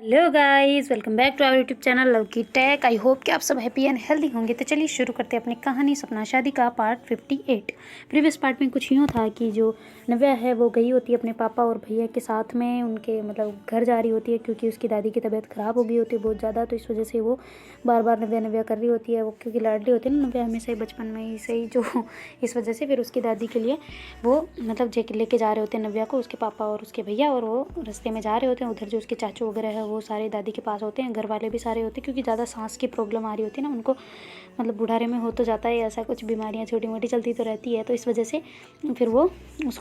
Hello guys, welcome back to our YouTube channel Lavki tech. I hope कि आप सब happy and healthy होंगे। तो चलिए शुरू करते हैं अपनी कहानी सपना शादी का पार्ट 58। प्रीवियस पार्ट में कुछ यूँ था कि जो नव्या है वो गई होती है अपने पापा और भैया के साथ में, उनके मतलब घर जा रही होती है क्योंकि उसकी दादी की तबीयत ख़राब हो गई होती है बहुत ज़्यादा। तो इस वजह से वो बार बार नव्या नव्या कर रही होती है, वो क्योंकि लाडली होती है ना नव्या हमेशा ही बचपन में ही से ही जो इस वजह से फिर उसकी दादी के लिए वो मतलब लेके जा रहे होते हैं नव्या को, उसके पापा और उसके भैया। और वो रास्ते में जा रहे होते हैं, उधर जो उसके चाचू वगैरह है वो सारे दादी के पास होते हैं, घर वाले भी सारे होते हैं क्योंकि ज़्यादा सांस की प्रॉब्लम आ रही होती है ना उनको, मतलब बुढ़ारे में हो तो जाता है ऐसा, कुछ बीमारियाँ छोटी मोटी चलती तो रहती है। तो इस वजह से फिर वो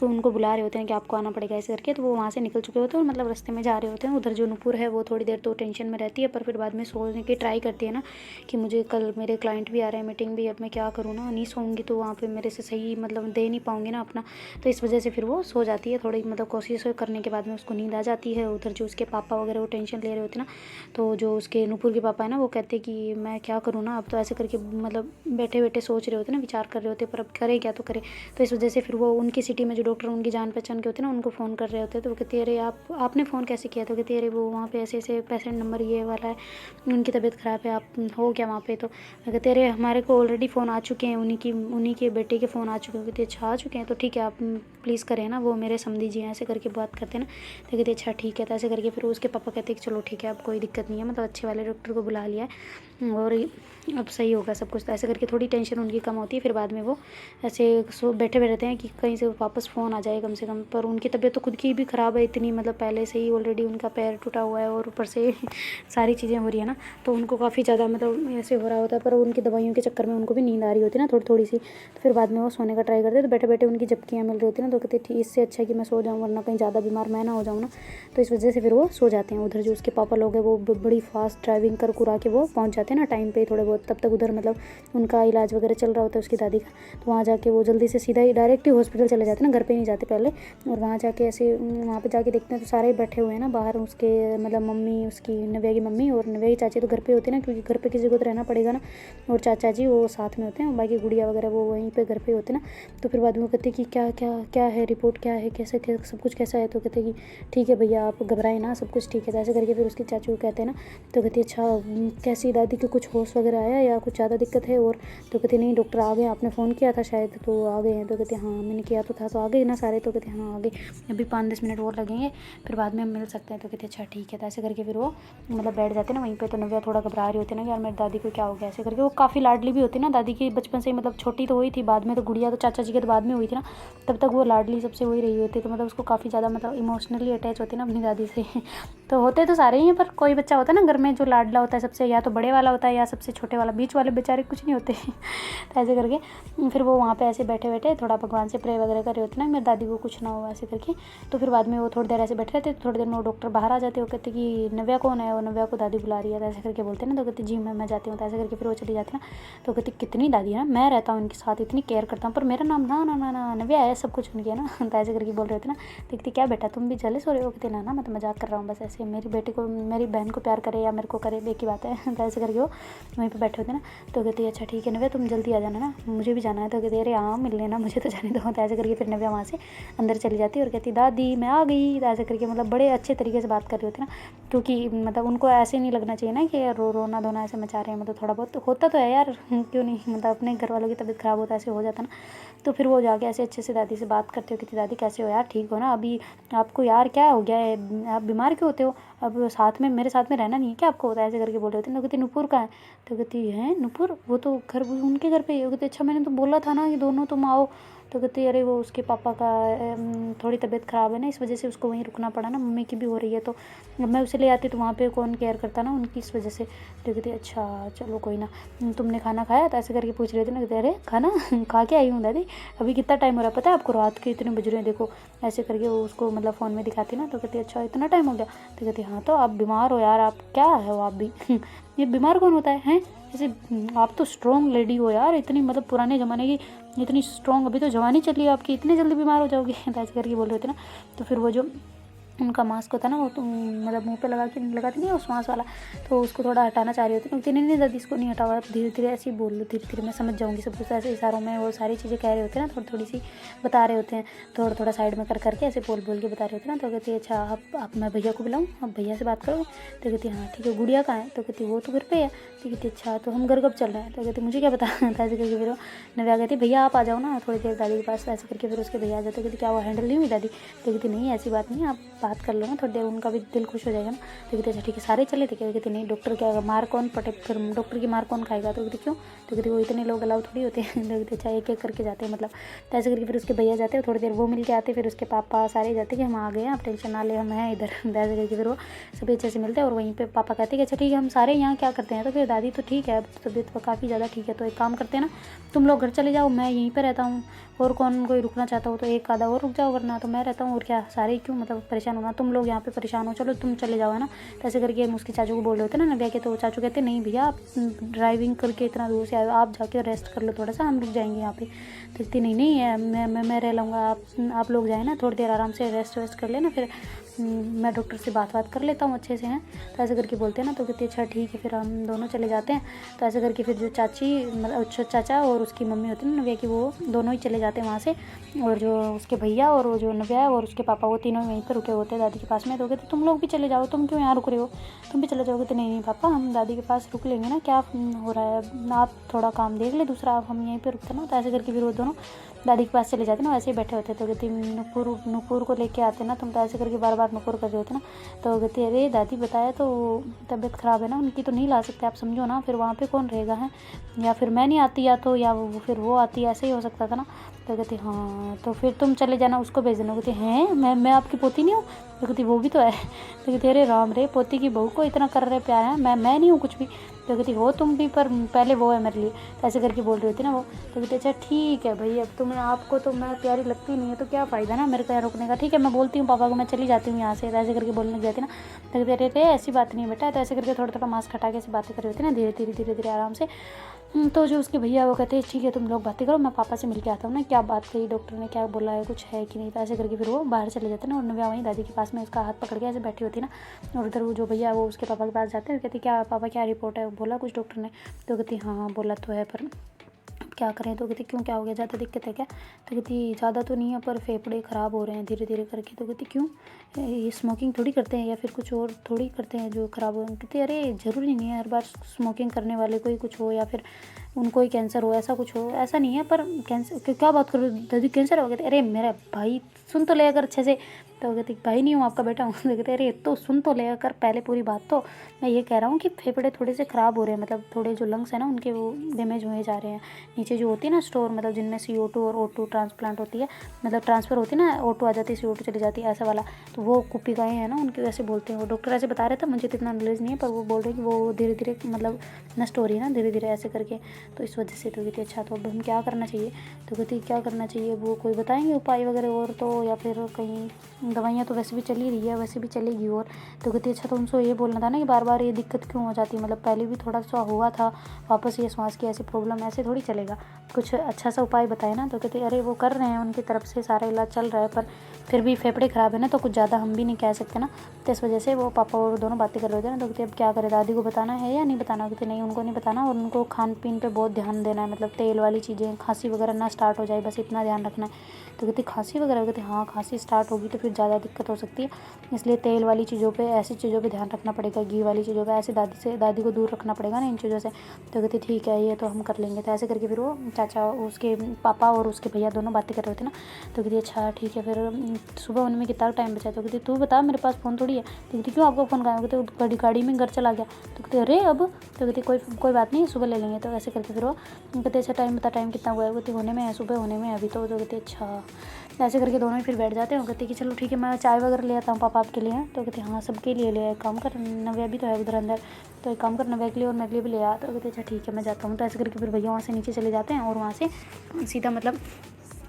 उनको बुला रहे होते हैं कि आपको आना पड़ेगा ऐसे करके। तो वो वहाँ से निकल चुके होते हैं और मतलब रास्ते में जा रहे होते हैं। उधर जो नुपुर है वो थोड़ी देर तो टेंशन में रहती है, पर फिर बाद में सोने की ट्राई करती है ना कि मुझे कल मेरे क्लाइंट भी आ रहे हैं, मीटिंग भी, अब मैं क्या करूँ ना, नहीं सोऊंगी तो वहाँ पर मेरे से सही मतलब दे नहीं पाऊँगी ना अपना। तो इस वजह से फिर वो सो जाती है, थोड़ी मतलब कोशिश करने के बाद में उसको नींद आ जाती है। उधर जो उसके पापा वगैरह वो टेंशन ले रहे होते हैं ना, तो जो उसके नुपुर के पापा है ना वो कहते कि मैं क्या करूँ ना अब, तो ऐसे करके मतलब बैठे बैठे सोच रहे होते ना, विचार कर रहे होते पर अब करे क्या, तो करे। तो इस वजह से फिर वो उनकी सिटी में जो डॉक्टर उनकी जान पहचान के होते हैं ना उनको फ़ोन कर रहे होते हैं। तो वो कहती अरे आपने फ़ोन कैसे किया? तो कहती अरे वो वहाँ पे ऐसे ऐसे पेशेंट नंबर ये वाला है, उनकी तबीयत ख़राब है, आप हो क्या वहाँ पे? तो कहते अरे हमारे को ऑलरेडी फ़ोन आ चुके हैं, उन्हीं के बेटे के फ़ोन आ चुके हैं। कहते अच्छा आ चुके हैं, तो ठीक है आप प्लीज़ करें ना, वो मेरे समधी जी हैं, ऐसे करके बात करते हैं ना। तो कहते अच्छा ठीक है। तो ऐसे करके फिर उसके पापा कहते हैं कि चलो ठीक है अब कोई दिक्कत नहीं है, मतलब अच्छे वाले डॉक्टर को बुला लिया है और अब सही होगा सब कुछ। तो ऐसे करके थोड़ी टेंशन उनकी कम होती है। फिर बाद में वो ऐसे बैठे हुए रहते हैं कि कहीं से वापस फ़ोन आ जाए कम से कम। पर उनकी तबीयत तो खुद की भी ख़राब है इतनी, मतलब पहले से ही ऑलरेडी उनका पैर टूटा हुआ है और ऊपर से सारी चीज़ें हो रही है ना, तो उनको काफ़ी ज़्यादा मतलब ऐसे हो रहा होता है। पर उनकी दवाइयों के चक्कर में उनको भी नींद आ रही होती है ना थोड़ी थोड़ी सी। तो फिर बाद में वो सोने का ट्राई करते हैं, तो बैठे बैठे उनकी झपकियाँ मिल रही होती है ना, तो कहते ठीक इससे अच्छा कि मैं सो जाऊँ वरना कहीं ज़्यादा बीमार मैं ना हो जाऊँ ना। तो इस वजह से फिर वो सो जाते हैं। उधर जो उसके पापा लोग हैं वो बड़ी फास्ट ड्राइविंग कर कुरा के वो पहुँच जाते हैं ना टाइम पे थोड़े बहुत। तब तक उधर मतलब उनका इलाज वगैरह चल रहा होता है उसकी दादी का। तो वहाँ जाके वो जल्दी से सीधा ही डायरेक्ट ही हॉस्पिटल चले जाते हैं ना, घर पे नहीं जाते पहले। और वहाँ जाके ऐसे वहाँ पे जाके देखते हैं तो सारे बैठे हुए हैं ना बाहर, उसके मतलब मम्मी, उसकी नव्या की मम्मी और नव्या की चाची तो घर पे होते हैं ना, क्योंकि घर पे किसी को तो रहना पड़ेगा ना। और चाचा जी वो साथ में होते हैं, बाकी गुड़िया वगैरह वो वहीं पे घर पे होते हैं ना। तो फिर बाद में वो कहते हैं कि क्या क्या क्या है, रिपोर्ट क्या है, कैसे सब कुछ कैसा है? तो कहते हैं कि ठीक है भैया आप घबराएं ना, सब कुछ ठीक है। तो ऐसे करके फिर उसकी चाचू को कहते हैं ना, तो कहती है अच्छा कैसी दादी को कुछ होश वगैरह आया या कुछ ज़्यादा दिक्कत है? और तो कहती नहीं डॉक्टर आ गए, आपने फ़ोन किया था शायद तो आ गए हैं। तो कहते हाँ मैंने किया तो था, तो आ गए ना सारे? तो कहते हाँ आ गए, अभी 5-10 मिनट और लगेंगे, फिर बाद में हम मिल सकते हैं। तो कहते अच्छा ठीक है। तो ऐसे करके फिर वो मतलब बैठ जाते हैं ना वहीं पे। तो नव्या थोड़ा घबरा रही होती है ना कि यार मेरी दादी को क्या हो गया, ऐसे करके। वो काफ़ी लाडली भी होती है ना दादी की बचपन से ही, मतलब छोटी तो हुई थी, बाद में तो गुड़िया तो चाचा जी के तो बाद में हुई थी ना, तब तक वो लाडली सबसे वही रही होती है। तो मतलब उसको काफ़ी ज़्यादा मतलब इमोशनली अटैच होती है ना अपनी दादी से तो होते तो सारे ही हैं, पर कोई बच्चा होता है ना घर में जो लाडला होता है सबसे, या तो बड़े वाला होता है या सबसे छोटे वाला, बीच वाले बेचारे कुछ नहीं होते तो ऐसे करके फिर वो वहाँ पे ऐसे बैठे बैठे थोड़ा भगवान से प्रे वगैरह कर रहे होते ना मेरी दादी को कुछ ना हो ऐसे करके। तो फिर बाद में वो थोड़ी देर ऐसे बैठे रहते, थोड़ी देर में वो डॉक्टर बाहर आ जाते, वो कहते कि नव्या कौन है? वो नव्या को दादी बुला रही है, तो ऐसे करके बोलते ना। तो कहती जी मैं जाती हूँ। तो ऐसे करके फिर वो चली जाती ना। तो कहती कितनी दादी है ना, मैं रहता हूँ इनके साथ, इतनी केयर करता हूँ, पर मेरा नाम ना ना ना ना नव्या है, सब कुछ उनकी है ना तो ऐसे करके बोल रहे होते ना। देखती क्या बेटा तुम भी जेलस हो रहे हो? कहते ना ना मैं तो मजाक कर रहा हूँ बस, ऐसे मेरी बेटी को मेरी बहन को प्यार करे या मेरे को करे एक ही बात है तो ऐसे करके वो वहीं पे बैठे होते ना। तो कहती है अच्छा ठीक है नव्या तुम जल्दी आ जाना ना, मुझे भी जाना है। तो कहती है अरे हाँ मिल लेना, मुझे तो जाने दो। तो ऐसे करके फिर नव्या वहाँ से अंदर चली जाती है और कहती दादी मैं आ गई। तो ऐसे करके मतलब बड़े अच्छे तरीके से बात कर रही होती ना, क्योंकि मतलब उनको ऐसे नहीं लगना चाहिए ना कि रोना धोना ऐसे मचा रहे हैं, मतलब थोड़ा बहुत होता तो है यार क्यों नहीं, मतलब अपने घर वालों की तबीयत ख़राब होता ऐसे हो जाता ना। तो फिर वो जाके ऐसे अच्छे से दादी से बात करते हो कि दादी कैसे हो यार, ठीक हो ना? अभी आपको यार क्या हो गया है, आप बीमार क्यों होते हो? अब साथ में मेरे साथ में रहना नहीं है क्या आपको? होता है ऐसे करके बोल रहे होते हैं। तो कहती नुपुर का है? तो कहती है नुपुर वो तो घर उनके घर पे ही है। कहती अच्छा मैंने तो बोला था ना कि दोनों तुम आओ। तो कहती अरे वो उसके पापा का थोड़ी तबीयत ख़राब है ना, इस वजह से उसको वहीं रुकना पड़ा ना, मम्मी की भी हो रही है, तो अब मैं उसे ले आती तो वहाँ पे कौन केयर करता ना उनकी, इस वजह से। तो कहती अच्छा चलो कोई ना, तुमने खाना खाया? तो ऐसे करके पूछ रहे थे ना। कहते अरे खाना खा के आई हूँ दादी, अभी कितना टाइम हो रहा है पता है आपको, रात के इतने बज रहे हैं देखो, ऐसे करके वो उसको मतलब फ़ोन में दिखाती ना। तो कहती अच्छा इतना टाइम हो गया? तो कहती हाँ तो आप बीमार हो यार, आप क्या हो आप भी ये बीमार कौन होता है हैं? जैसे आप तो स्ट्रॉन्ग लेडी हो यार, इतनी मतलब पुराने ज़माने की इतनी स्ट्रॉन्ग, अभी तो जवानी चली है आपकी, इतनी जल्दी बीमार हो जाओगे तो ऐसे करके बोल रहे थे ना। तो फिर वो जो उनका मास्क होता है ना वो तो मतलब मुंह पे लगाती नहीं है उस मास्क वाला, तो उसको थोड़ा हटाना चाह रही होती है। नहीं नहीं दादी इसको नहीं हटाओ, आप धीरे धीरे ऐसे ही बोल लो, धीरे धीरे मैं समझ जाऊँगी सब कुछ। ऐसे इशारों में वो सारी चीज़ें कह रहे होते हैं ना, थोड़ी थोड़ी सी बता रहे होते हैं, थोड़ा थोड़ा साइड में कर करके ऐसे बोल बोल के बता रहे होते हैं ना। तो कहती है अच्छा आप मैं भैया को बुलाऊँ, आप भैया से बात करो। तो कहती है हाँ ठीक है। गुड़िया कहाँ है? तो कहती वो तो घर पे है। तो कहती अच्छा तो हम घर कब चल रहे हैं? तो कहती मुझे क्या पता था। ऐसे करके फिर नव्या कहती भैया आप आ जाओ ना थोड़ी देर दादी के पास। ऐसे करके फिर उसके भैया आ जाते। कहती क्या वो हैंडल नहीं हुई दादी? तो कहती नहीं ऐसी बात नहीं है, आप बात कर लो ना थोड़ी देर, उनका भी दिल खुश हो जाएगा ना। तो कहते अच्छा ठीक है सारे चले थे क्या? कहते नहीं डॉक्टर क्या मार कौन पटे, फिर डॉक्टर की मार कौन खाएगा? तो कहती क्यों? तो कहती वो इतने लोग अलाउ थोड़ी होते हैं। तो कहते अच्छा एक एक करके जाते हैं मतलब। तो ऐसे करके फिर उसके भैया जाते हैं, थोड़ी देर वो मिल के आते, फिर उसके पापा सारे जाते कि हम आ गए, आप टेंशन ना ले हम हैं इधर। ऐसे करके फिर वो सभी अच्छे से मिलते हैं। और वहीं पे पापा कहते हैं कि अच्छा ठीक है हम सारे यहाँ क्या करते हैं? तो फिर दादी तो ठीक है, अब तबीयत काफ़ी ज़्यादा ठीक है, तो एक काम करते हैं ना, तुम लोग घर चले जाओ, मैं यहीं पर रहता हूँ, और कौन कोई रुकना चाहता हो तो एक आधा और रुक जाओ, वरना तो मैं रहता हूँ, और क्या सारे क्यों मतलब परेशान होना, तुम लोग यहाँ पे परेशान हो, चलो तुम चले जाओ है ना। तो ऐसे करके हम उसके चाचू को बोल रहे होते ना नव्या के, तो चाचू कहते नहीं भैया आप ड्राइविंग करके इतना दूर से आए हो, आप जाके रेस्ट कर लो थोड़ा सा, हम रुक जाएंगे यहाँ पे। तो कहती नहीं नहीं मैं रह लूँगा, आप लोग जाए ना थोड़ी देर आराम से रेस्ट वेस्ट कर लेना, फिर मैं डॉक्टर से बात कर लेता हूँ अच्छे से हैं। तो ऐसे करके बोलते हैं ना। तो कहती अच्छा ठीक है, फिर हम दोनों चले जाते हैं। तो ऐसे करके फिर जो चाची मतलब चाचा और उसकी मम्मी होती है ना नव्या की, वो दोनों ही चले जाते हैं वहाँ से। और जो उसके भैया और वो जो नव्या है और उसके पापा, वो तीनों वहीं पर रुके होते हैं दादी के पास में। तो कहते तुम लोग भी चले जाओ, तुम क्यों यहाँ रुक रहे हो, तुम भी चले जाओगे? तो नहीं नहीं पापा हम दादी के पास रुक लेंगे ना, क्या हो रहा है, आप थोड़ा काम देख ले दूसरा, आप हम यहीं पर रुकते ना। तो ऐसे करके फिर वो दोनों दादी के पास चले जाते ना, वैसे ही बैठे होते। तो कहती नुपुर को लेके आते ना तुम, तो ऐसे करके बार बार नुपुर कर रहे होते ना। तो कहती अरे दादी बताया तो तबीयत ख़राब है ना उनकी, तो नहीं ला सकते, आप समझो ना, फिर वहाँ पे कौन रहेगा है, या फिर मैं नहीं आती, या तो या फिर वो आती, ऐसे ही हो सकता था ना। तो कहती हाँ तो फिर तुम चले जाना, उसको भेज देना। कहती हैं मैं आपकी पोती नहीं हूँ? तो कहती वो भी तो है। तो कहती अरे राम रे, पोती की बहू को इतना कर रहे प्यार है, मैं नहीं हूँ कुछ भी। तो कहती हो तुम भी, पर पहले वो है मेरे लिए। तो ऐसे करके बोल रही होती ना वो। तो कहती अच्छा ठीक है भाई, अब तुम्हें आपको तो मैं प्यारी लगती नहीं है तो क्या फ़ायदा ना मेरे को यहाँ रुकने का, ठीक है मैं बोलती हूँ पापा को, मैं चली जाती हूँ यहाँ से। तो ऐसे करके बोलने लग जाती ना। तो कहते अरे ऐसी बात नहीं है बेटा। तो ऐसे करके थोड़ा थोड़ा मास्क हटा के ऐसे बातें कर रही होती ना, धीरे धीरे आराम से। तो जो उसके भैया वो कहते हैं ठीक है तुम लोग बातें करो, मैं पापा से मिल के आता हूँ ना, क्या बात कही डॉक्टर ने, क्या बोला है, कुछ है कि नहीं। तो ऐसे करके फिर वो बाहर चले जाते हैं ना, और नव्या वहीं दादी के पास में उसका हाथ पकड़ के ऐसे बैठी होती ना। और उधर वो जो भैया वो उसके पापा के पास जाते हैं, कहती क्या पापा क्या रिपोर्ट है, बोला कुछ डॉक्टर ने? तो कहती हाँ बोला तो है, पर क्या करें? तो कहती क्यों क्या हो गया, ज़्यादा दिक्कत है क्या? तो कहती ज़्यादा तो नहीं है, पर फेफड़े ख़राब हो रहे हैं धीरे धीरे करके। तो कहती क्यों, ये स्मोकिंग थोड़ी करते हैं या फिर कुछ और थोड़ी करते हैं जो ख़राब हो? कहती अरे ज़रूरी नहीं है हर बार स्मोकिंग करने वाले को ही कुछ हो, या फिर उनको ही कैंसर हो, ऐसा कुछ हो, ऐसा नहीं है। पर कैंसर क्या बात करो दादी, कैंसर हो? कहते अरे मेरा भाई सुन तो ले अगर अच्छे से। तो कहती भाई नहीं हूँ आपका बेटा हूँ। तो कहते अरे तो सुन तो ले अगर पहले पूरी बात। तो मैं ये कह रहा हूँ कि फेफड़े थोड़े से ख़राब हो रहे हैं, मतलब थोड़े जो लंग्स हैं ना उनके वो डैमेज हुए जा रहे हैं। नीचे जो होती है ना स्टोर, मतलब जिनमें CO2 और O2 ट्रांसप्लांट होती है, मतलब ट्रांसफ़र होती है ना, O2 आ जाती है CO2 चली जाती है, ऐसा वाला। तो वो कुपिकाएँ हैं ना उनके, वैसे बोलते हैं वो डॉक्टर, ऐसे बता रहे थे, मुझे तो इतना नॉलेज नहीं है, पर वो बोल रहे हैं कि वो धीरे धीरे मतलब नष्ट हो रही है ना धीरे धीरे ऐसे करके, तो इस वजह से। तो कहती अच्छा तो अब हम क्या करना चाहिए? तो कहती क्या करना चाहिए वो कोई बताएंगे उपाय वगैरह और, तो या फिर कहीं दवाइयाँ तो वैसे भी चल ही रही है, वैसे भी चलेगी और। तो कहती अच्छा तो उनको ये बोलना था ना कि बार बार ये दिक्कत क्यों हो जाती है, मतलब पहले भी थोड़ा सा हुआ था, वापस ये सांस की ऐसी प्रॉब्लम, ऐसे थोड़ी चलेगा, कुछ अच्छा सा उपाय बताए ना। तो कहते अरे वो कर रहे हैं, उनकी तरफ से सारा इलाज चल रहा है, पर फिर भी फेफड़े ख़राब है ना, तो कुछ ज़्यादा हम भी नहीं कह सकते ना। तो इस वजह से वो पापा और दोनों बातें कर रहे थे ना। तो कहते अब क्या करें, दादी को बताना है या नहीं बताना? कहते नहीं उनको नहीं बताना, और उनको खान पीन पे बहुत ध्यान देना है, मतलब तेल वाली चीज़ें, खांसी वगैरह ना स्टार्ट हो जाए, बस इतना ध्यान रखना है। तो कहती खांसी वगैरह? कहते हाँ खांसी स्टार्ट होगी तो फिर ज़्यादा दिक्कत हो सकती है, इसलिए तेल वाली चीज़ों पे, ऐसी चीज़ों पे ध्यान रखना पड़ेगा, घी वाली चीज़ों पे, ऐसे दादी को दूर रखना पड़ेगा ना इन चीज़ों से। तो कहती ठीक है ये तो हम कर लेंगे। तो ऐसे करके फिर वो चाचा उसके पापा और उसके भैया दोनों बातें कर रहे थे ना। तो कहती अच्छा ठीक है, फिर सुबह होने में कितना टाइम बचा? तो कहती तू बता, मेरे पास फ़ोन थोड़ी है। तो कहती क्यों आपको फ़ोन कहाँ? कहते गाड़ी में घर चला गया। तो कहते अरे अब? तो कहती कोई बात नहीं, सुबह ले लेंगे। तो ऐसे करके फिर वो कहते अच्छा टाइम बता, टाइम कितना हुआ है? कहती होने में है, सुबह होने में अभी तो कहती अच्छा। ऐसे करके दोनों ही फिर बैठ जाते हैं। कहते कि चलो ठीक है मैं चाय वगैरह ले आता हूँ पापा आपके लिए। तो कहते हाँ सबके लिए ले, एक काम कर, नव्या भी तो है उधर अंदर, तो एक काम कर नव्या के लिए और मेरे लिए भी ले आ। तो कहते अच्छा ठीक है मैं जाता हूँ। तो ऐसे करके फिर भैया वहाँ से नीचे चले जाते हैं, और वहाँ से सीधा मतलब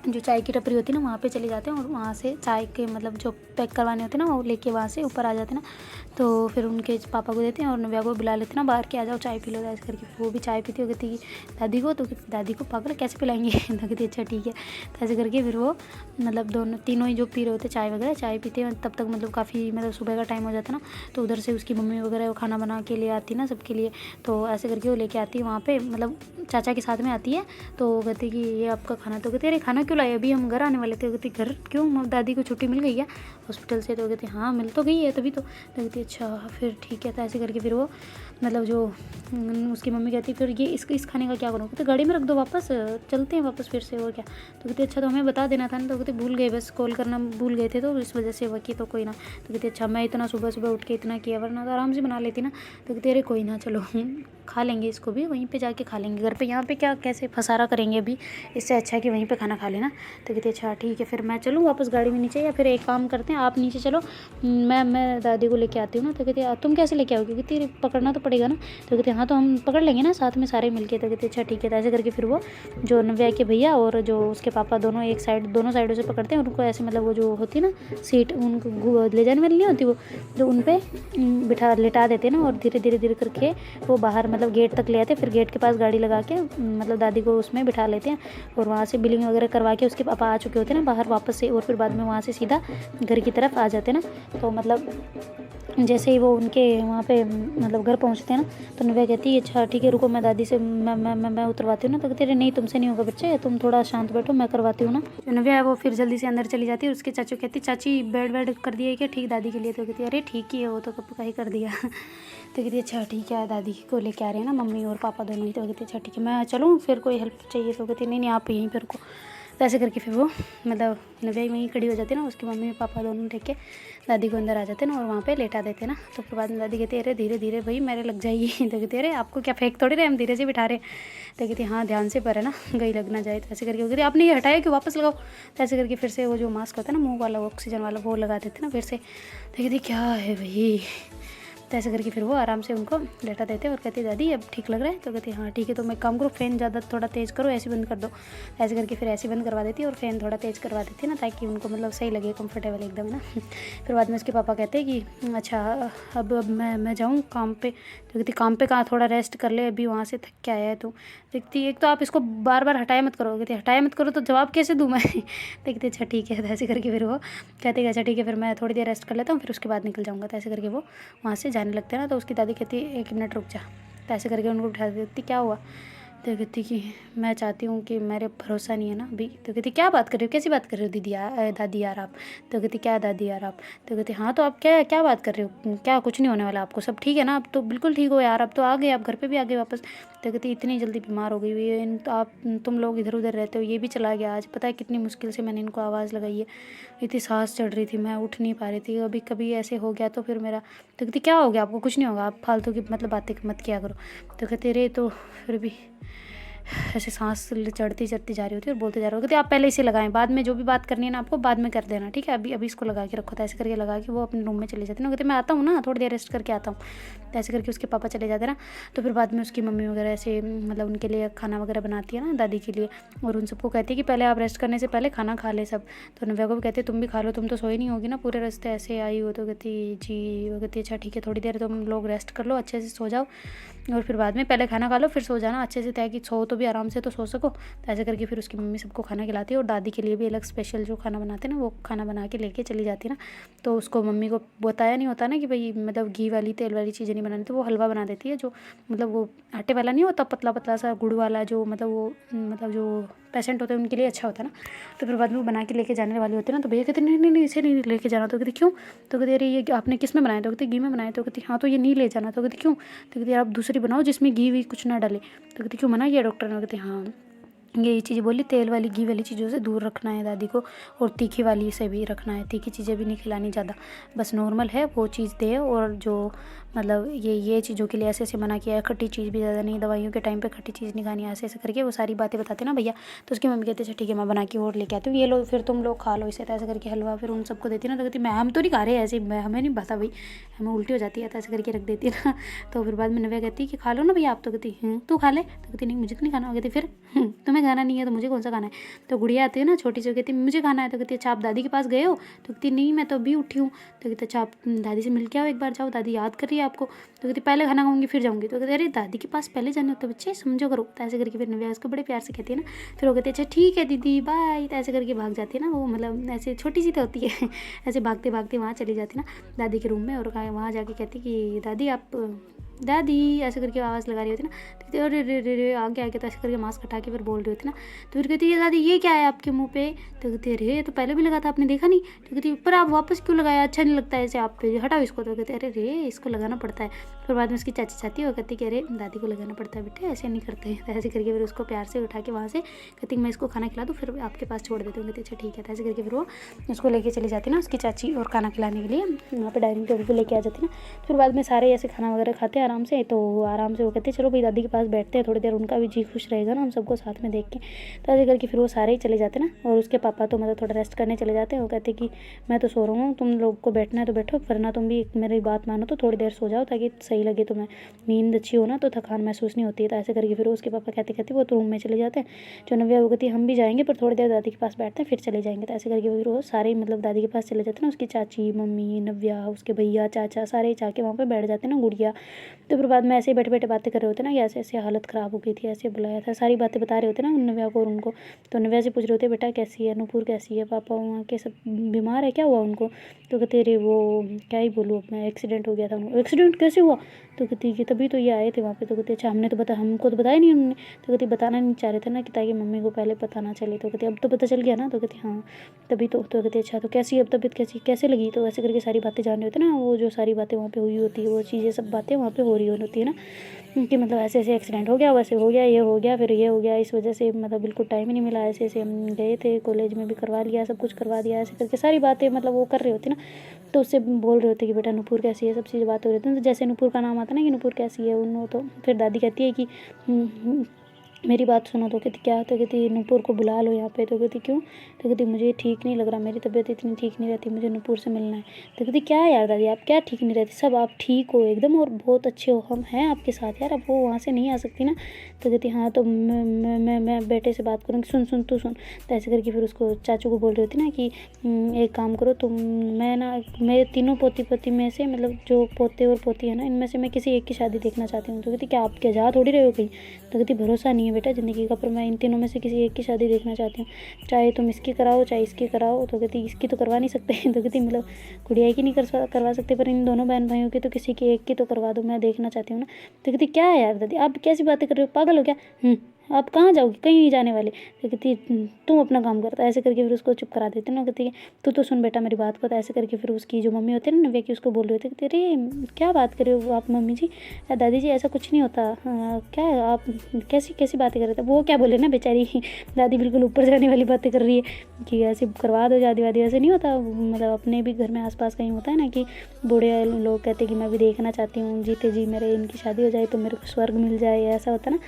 जो चाय की टपरी होती है ना वहाँ पे चले जाते हैं और वहाँ से चाय के मतलब जो पैक करवाने होते हैं ना वो लेके वहाँ से ऊपर आ जाते हैं ना। तो फिर उनके पापा को देते हैं और नव्या को बुला लेते हैं ना बाहर के, आ जाओ चाय पी लो ऐसे करके। वो भी चाय पीती हो, कहती कि दादी को, तो दादी को पागल कैसे पिलाएंगे तो कहती अच्छा ठीक है। तो ऐसे करके फिर वो मतलब दोनों तीनों ही जो पी रहे होते चाय वगैरह, चाय पीते हैं तब तक मतलब काफ़ी मतलब सुबह का टाइम हो जाता है ना। तो उधर से उसकी मम्मी वगैरह वो खाना बना के ले आती ना सबके लिए। तो ऐसे करके वो लेके आती है वहाँ पे, मतलब चाचा के साथ में आती है। तो कहती कि ये आपका खाना। तो कहते अरे खाना क्यों लाए, अभी हम घर आने वाले थे। कहती घर क्यों, दादी को छुट्टी मिल गई है हॉस्पिटल से। तो कहती हाँ मिल तो गई है तभी तो कहती अच्छा फिर ठीक है। तो ऐसे करके फिर वो मतलब जो उसकी मम्मी कहती फिर ये इस खाने का क्या करूँ। कहते गाड़ी में रख दो, वापस चलते हैं वापस फिर से और क्या। तो कहते अच्छा तो हमें बता देना था ना। तो कहते भूल गए, बस कॉल करना भूल गए थे तो इस वजह से वकी तो कोई ना। तो कहते अच्छा मैं इतना सुबह सुबह उठ के इतना किया, वरना तो आराम से बना लेती ना। तो कहते अरे कोई ना चलो खा लेंगे इसको भी, वहीं पे जाके खा लेंगे, घर पे यहाँ पे क्या कैसे फसारा करेंगे अभी, इससे अच्छा है कि वहीं पे खाना खा लेना। तो कहती अच्छा ठीक है फिर मैं चलूँ वापस गाड़ी में नीचे, या फिर एक काम करते हैं आप नीचे चलो, मैं दादी को लेके आती हूँ ना। तो कहती तुम कैसे लेके आओगे, कहती पकड़ना तो पड़ेगा ना। तो कहते हाँ तो हम पकड़ लेंगे ना साथ में सारे मिलके। तो कहते अच्छा ठीक है। तो ऐसे करके फिर वो जो नव्या के भैया और जो उसके पापा दोनों एक साइड दोनों साइडों से पकड़ते हैं उनको, ऐसे मतलब वो जो होती है ना सीट उनको ले जाने वाली नहीं होती वो, जो उन पर बिठा लेटा देते हैं ना, और धीरे धीरे धीरे करके वो बाहर मतलब गेट तक ले आते हैं। फिर गेट के पास गाड़ी लगा के मतलब दादी को उसमें बिठा लेते हैं और वहाँ से बिलिंग वगैरह करवा के उसके पापा आ चुके होते हैं ना बाहर वापस से, और फिर बाद में वहाँ से सीधा घर की तरफ आ जाते हैं ना। तो मतलब जैसे ही वो उनके वहाँ पे मतलब घर पहुँचते हैं ना, तो नव्या कहती है अच्छा ठीक है रुको मैं दादी से मैं उतरवाती हूँ ना। तो कहती है नहीं तुमसे नहीं होगा बच्चे, तुम थोड़ा शांत बैठो मैं करवाती हूँ ना। जो नव्या है वो फिर जल्दी से अंदर चली जाती है। उसके चाचू कहती चाची बेड वेड कर दिया है क्या ठीक दादी के लिए। तो कहती है अरे ठीक ही है वो तो कब का ही कर दिया तो कहती अच्छा ठीक है दादी को लेके आ रहे हैं ना मम्मी और पापा दोनों ही। तो कहती अच्छा ठीक है मैं चलूँ फिर कोई हेल्प चाहिए। तो कहती नहीं आप यहीं पर को। तो ऐसे करके फिर वो मतलब नव्या वहीं खड़ी हो जाती है ना, उसकी मम्मी पापा दोनों ठीक है दादी को अंदर आ जाते हैं ना और वहाँ पे लेटा देते हैं ना। तो फिर बाद में दादी कहती है अरे धीरे धीरे भाई मेरे लग जाएगी। तो कहती अरे आपको क्या फेंक थोड़ी रहे, हम धीरे से बिठा रहे। तो कहती हाँ ध्यान से पर है ना गई लग ना जाए। तो ऐसे करके कहती आपने ये हटाया क्यों, वापस लगाओ। तो ऐसे करके फिर से वो जो मास्क होता है ना मुँह वाला ऑक्सीजन वाला वो लगा देते ना फिर से। तो कहती क्या है भाई। तो ऐसे करके फिर वो आराम से उनको लेटा देते और कहती दादी अब ठीक लग रहा है। तो कहती हाँ ठीक है। तो मैं काम करो फ़ैन ज़्यादा थोड़ा तेज़ करो, ऐसे बंद कर दो। ऐसे करके फिर ऐसे बंद करवा देती है और फ़ैन थोड़ा तेज़ करवा देती है ना, ताकि उनको मतलब सही लगे कंफर्टेबल एकदम ना। फिर बाद में उसके पापा कहते हैं कि अच्छा अब मैं जाऊँ काम पे। तो कहती काम पे कहाँ, थोड़ा रेस्ट कर ले अभी वहाँ से थक के आया है। तो देखती एक तो आप इसको बार बार हटाया मत करो। कहती हटाया मत करो तो जवाब कैसे दूँ मैं देखती अच्छा ठीक है। तो ऐसे करके फिर वो कहते अच्छा ठीक है फिर मैं थोड़ी देर रेस्ट कर लेता हूँ फिर उसके बाद निकल जाऊँगा। तो ऐसे करके वो वहाँ से जाने लगते हैं ना। तो उसकी दादी कहती है 1 मिनट रुक जा। तो ऐसे करके उनको उठा देती क्या हुआ। तो कहती कि मैं चाहती हूँ कि मेरे भरोसा नहीं है ना अभी। तो कहती क्या बात कर रही हो, कैसी बात कर रही हो दीदी दादी यार आप। तो कहती क्या दादी यार आप। तो कहती हाँ तो आप क्या क्या बात कर रहे हो, क्या कुछ नहीं होने वाला आपको, सब ठीक है ना, आप तो बिल्कुल ठीक हो यार, अब तो आ गए आप घर पे भी आ गए वापस। तो कहती इतनी जल्दी बीमार हो गई हुई है तो आप तुम लोग इधर उधर रहते हो, ये भी चला गया आज, पता है कितनी मुश्किल से मैंने इनको आवाज़ लगाई है, इतनी सांस चढ़ रही थी, मैं उठ नहीं पा रही थी, अभी कभी ऐसे हो गया तो फिर मेरा। तो कहती क्या हो गया आपको, कुछ नहीं होगा, आप फालतू की मतलब बातें मत किया करो। तो कहते रे तो फिर भी ऐसे सांस चढ़ती चढ़ती जा रही होती है और बोलते जा रहे हो। कहते आप पहले इसे लगाएं, बाद में जो भी बात करनी है ना आपको बाद में कर देना ठीक है, अभी अभी इसको लगा के रखो। तो ऐसे करके लगा के वो अपने रूम में चले जाते ना। कहते मैं आता हूँ ना थोड़ी देर रेस्ट करके आता हूँ। तो ऐसे करके उसके पापा चले जाते ना। तो फिर बाद में उसकी मम्मी वगैरह ऐसे मतलब उनके लिए खाना वगैरह बनाती है ना दादी के लिए, और उन सबको कहती है कि पहले आप रेस्ट करने से पहले खाना खा ले सब। तो नव्या को भी कहते तुम भी खा लो, तुम तो सोई नहीं होगी ना पूरे रास्ते ऐसे आई हो। तो कहती जी, वो कहती अच्छा ठीक है थोड़ी देर तुम लोग रेस्ट कर लो, अच्छे से सो जाओ, और फिर बाद में पहले खाना खा लो फिर सो जाना अच्छे से, ताकि सो तो भी आराम से तो सो सको। तो ऐसे करके फिर उसकी मम्मी सबको खाना खिलाती है और दादी के लिए भी अलग स्पेशल जो खाना बनाते हैं ना वो खाना बना के लेके चली जाती है ना। तो उसको मम्मी को बताया नहीं होता ना कि भाई मतलब घी वाली तेल वाली चीज़ें नहीं बनानी, तो वो हलवा बना देती है जो मतलब वो आटे वाला नहीं होता, पतला पतला सा गुड़ वाला, जो मतलब वो मतलब जो पेशेंट होते हैं उनके लिए अच्छा होता है ना। तो फिर बाद में वो बना के लेके जाने वाली होती है ना। तो भैया कहते नहीं नहीं नहीं इसे नहीं लेके जाना। तो कहती क्यों। तो कहती अरे ये आपने किस में बनाया। तो कहती घी में बनाया। तो कहती हाँ तो ये नहीं ले जाना। तो कहती क्यों। तो कहती आप दूसरी बनाओ जिसमें घी वी कुछ ना डाले। तो कहती क्यों मना किया डॉक्टर ने। कहती हाँ यही चीज़ें बोली, तेल वाली घी वाली चीज़ों से दूर रखना है दादी को, और तीखी वाली से भी रखना है, तीखी चीज़ें भी नहीं खिलानी ज़्यादा, बस नॉर्मल है वो चीज़ दे। और जो मतलब ये चीज़ों के लिए ऐसे ऐसे मना किया है, खट्टी चीज़ भी ज़्यादा नहीं, दवाइयों के टाइम पे खट्टी चीज़ नहीं खानी, ऐसे ऐसे करके वो सारी बातें बताते ना भैया। तो उसकी मम्मी कहती है ठीक है मैं बना के और लेके आती हूँ, ये लो फिर तुम लोग खा लो इसे। तो ऐसे करके हलवा फिर उन सबको देती ना। तो कहती मैं हम तो नहीं खा रहे ऐसे, हमें नहीं पता भाई, हमें उल्टी हो जाती है। तो ऐसे करके रख देती है ना। तो फिर बाद में नव्या कहती कि खा लो ना भैया आप। तो कहती तू खा ले। तो कहती नहीं मुझे तो नहीं खाना। कहती फिर तुम्हें तुम्हें खाना नहीं है तो मुझे कौन सा खाना है। तो गुड़िया आती है ना छोटी सी, कहती मुझे खाना है। तो कहती अच्छा आप दादी के पास गए हो? तो कहती नहीं मैं तो अभी उठी हूँ। तो कहती अच्छा आप दादी से मिल के आओ एक बार, जाओ दादी याद कर रही है आपको। तो कहती पहले खाना खाऊंगी फिर जाऊँगी। तो कहते अरे दादी के पास पहले जाने होते बच्चे, समझो करो। तो ऐसे करके फिर नव्या उसको बड़े प्यार से कहती है ना। फिर वो कहती है अच्छा ठीक है दीदी बाय। तो ऐसे करके भाग जाती है ना वो, मतलब ऐसे छोटी सी तो होती है ऐसे भागते भागते वहाँ चली जाती ना दादी के रूम में, और वहाँ जाके कहती कि दादी आप दादी ऐसे करके आवाज़ लगा रही होती ना। तो कहती अरे रे रे रे आगे आके, तो ऐसे करके मास्क हटा के फिर बोल रही होती ना। तो फिर कहती है दादी ये क्या है आपके मुंह पे? तो कहती अरे ये तो पहले भी लगा था आपने देखा नहीं? तो कहती पर आप वापस क्यों लगाया, अच्छा नहीं लगता है ऐसे आप पे, हटाओ इसको। तो कहते अरे रे इसको लगाना पड़ता है। फिर बाद में उसकी चाची चाहती है, वो कहती कि अरे दादी को लगाना पड़ता है बेटे, ऐसे नहीं करते हैं। तो ऐसे करके फिर उसको प्यार से उठा के वहाँ से कहती मैं इसको खाना खिला दूँ फिर आपके पास छोड़ देती हूँ। कहती अच्छा ठीक है। तो ऐसे करके फिर वो उसको लेके चली जाती ना उसकी चाची, और खाना खिलाने के लिए वहाँ पे डाइनिंग टेबल पे लेके आ जाती ना। फिर बाद में सारे ऐसे खाना वगैरह खाते हैं आराम से। तो आराम से वो कहते चलो भाई दादी के पास बैठते हैं थोड़ी देर, उनका भी जी खुश रहेगा ना हम सबको साथ में देख के। तो ऐसे करके फिर वो सारे ही चले जाते ना, और उसके पापा तो मतलब थोड़ा रेस्ट करने चले जाते हैं। वो कहते कि मैं तो सो रहा हूँ, तुम लोग को बैठना है तो बैठो, वरना तुम भी मेरी बात मानो तो थोड़ी देर सो जाओ ताकि सही लगे तुम्हें, नींद अच्छी हो ना तो थकान महसूस नहीं होती है। तो ऐसे करके फिर उसके पापा कहते कहते वो तो रूम में चले जाते हैं। जो नव्या वो कहती हम भी जाएंगे पर थोड़ी देर दादी के पास बैठते हैं फिर चले जाएंगे। तो ऐसे करके फिर वो सारे मतलब दादी के पास चले जाते हैं ना, उसकी चाची मम्मी नव्या उसके भैया चाचा सारे जाके वहाँ पर बैठ जाते हैं ना गुड़िया। तो फिर बाद में ऐसे ही बैठे बैठे बातें कर रहे होते ना कि ऐसे ऐसे हालत ख़राब हो गई थी, ऐसे बुलाया था, सारी बातें बता रहे होते ना नव्या को और उनको। तो नव्या से पूछ रहे होते बेटा कैसी है नूपुर, कैसी है, पापा वहाँ के सब बीमार है क्या हुआ उनको? तो कहते अरे वो क्या ही बोलूँ अब मैं, एक्सीडेंट हो गया था उनको। एक्सीडेंट कैसे हुआ? तो कहती कि तभी तो ये आए थे वहाँ पे। तो कहते अच्छा हमको तो बताया नहीं उन्होंने। तो कहती बताना नहीं चाह रहे थे ना कि ताकि मम्मी को पहले पता ना चले। तो कहती अब तो पता चल गया ना? तो कहती हाँ तभी तो। तो कहती अच्छा तो कैसी अब तबीयत कैसे लगी? तो ऐसे करके सारी बातें जान रहे होते ना, वो जो सारी बातें वहाँ पे हुई होती है वो चीज़ें सब बातें वहाँ पे हो रही होती है ना कि मतलब ऐसे ऐसे एक्सीडेंट हो गया, वैसे हो गया, ये हो गया, फिर ये हो गया, इस वजह से मतलब बिल्कुल टाइम ही नहीं मिला, ऐसे ऐसे हम गए थे कॉलेज में भी करवा लिया, सब कुछ करवा दिया, ऐसे करके सारी बातें मतलब वो कर रहे होते ना। तो उससे बोल रहे होते कि बेटा नूपुर कैसी है, सब चीज़ बात हो रही थी। तो जैसे नूपुर का नाम आता ना कि नूपुर कैसी है उन, तो फिर दादी कहती है कि मेरी बात सुनो। तो कहती क्या? तो कहती नूपुर को बुला लो यहाँ पे। तो कहती क्यों? तो कहती मुझे ठीक नहीं लग रहा, मेरी तबीयत इतनी ठीक नहीं रहती, मुझे नूपुर से मिलना है। तो कहती क्या यार दादी आप क्या ठीक नहीं रहती, सब आप ठीक हो एकदम और बहुत अच्छे हो, हम हैं आपके साथ यार, अब वो वहाँ से नहीं आ सकती ना। तो कहती हाँ तो मैं बेटे से बात करूँगी, सुन सुन तू सुन। तो ऐसे करके फिर उसको चाचू को बोल रही होती ना कि एक काम करो तुम, मैं ना मेरे तीनों पोती पोती में से मतलब जो पोते और पोती है ना इनमें से मैं किसी एक की शादी देखना चाहती हूँ। तो कहती क्या आप क्या जा थोड़ी रहे हो कहीं? तो कहती भरोसा नहीं है बेटा ज़िंदगी का, पर मैं इन तीनों में से किसी एक की शादी देखना चाहती हूँ, चाहे तुम इसकी कराओ चाहे इसकी कराओ। तो कहती इसकी तो करवा नहीं सकते तो कहती मतलब गुड़िया की नहीं करवा सकते, पर इन दोनों बहन भाइयों की तो किसी की एक की तो करवा दो, मैं देखना चाहती हूँ ना। तो कहती क्या है यार दादी आप कैसी बातें कर रहे हो, पागल हो क्या? आप कहाँ जाओगी, कहीं नहीं जाने वाले। तो कहती तुम अपना काम करता, ऐसे करके फिर उसको चुप करा देते ना। कहती है तू तो सुन बेटा मेरी बात को। तो ऐसे करके फिर उसकी जो मम्मी होती है ना नव्या की, उसको बोल रहे थे कहते अरे क्या बात कर रहे हो आप मम्मी जी, दादी जी ऐसा कुछ नहीं होता। क्या है आप कैसी कैसी बातें कर रहे थे? वो क्या बोले ना बेचारी दादी बिल्कुल ऊपर जाने वाली बातें कर रही है कि ऐसे करवा दो शादी वादी, ऐसे नहीं होता। मतलब अपने भी घर में आसपास कहीं होता है ना कि बूढ़े लोग कहते कि मैं भी देखना चाहती हूँ जीते जी मेरे इनकी शादी हो जाए तो मेरे को स्वर्ग मिल जाए, ऐसा होता ना।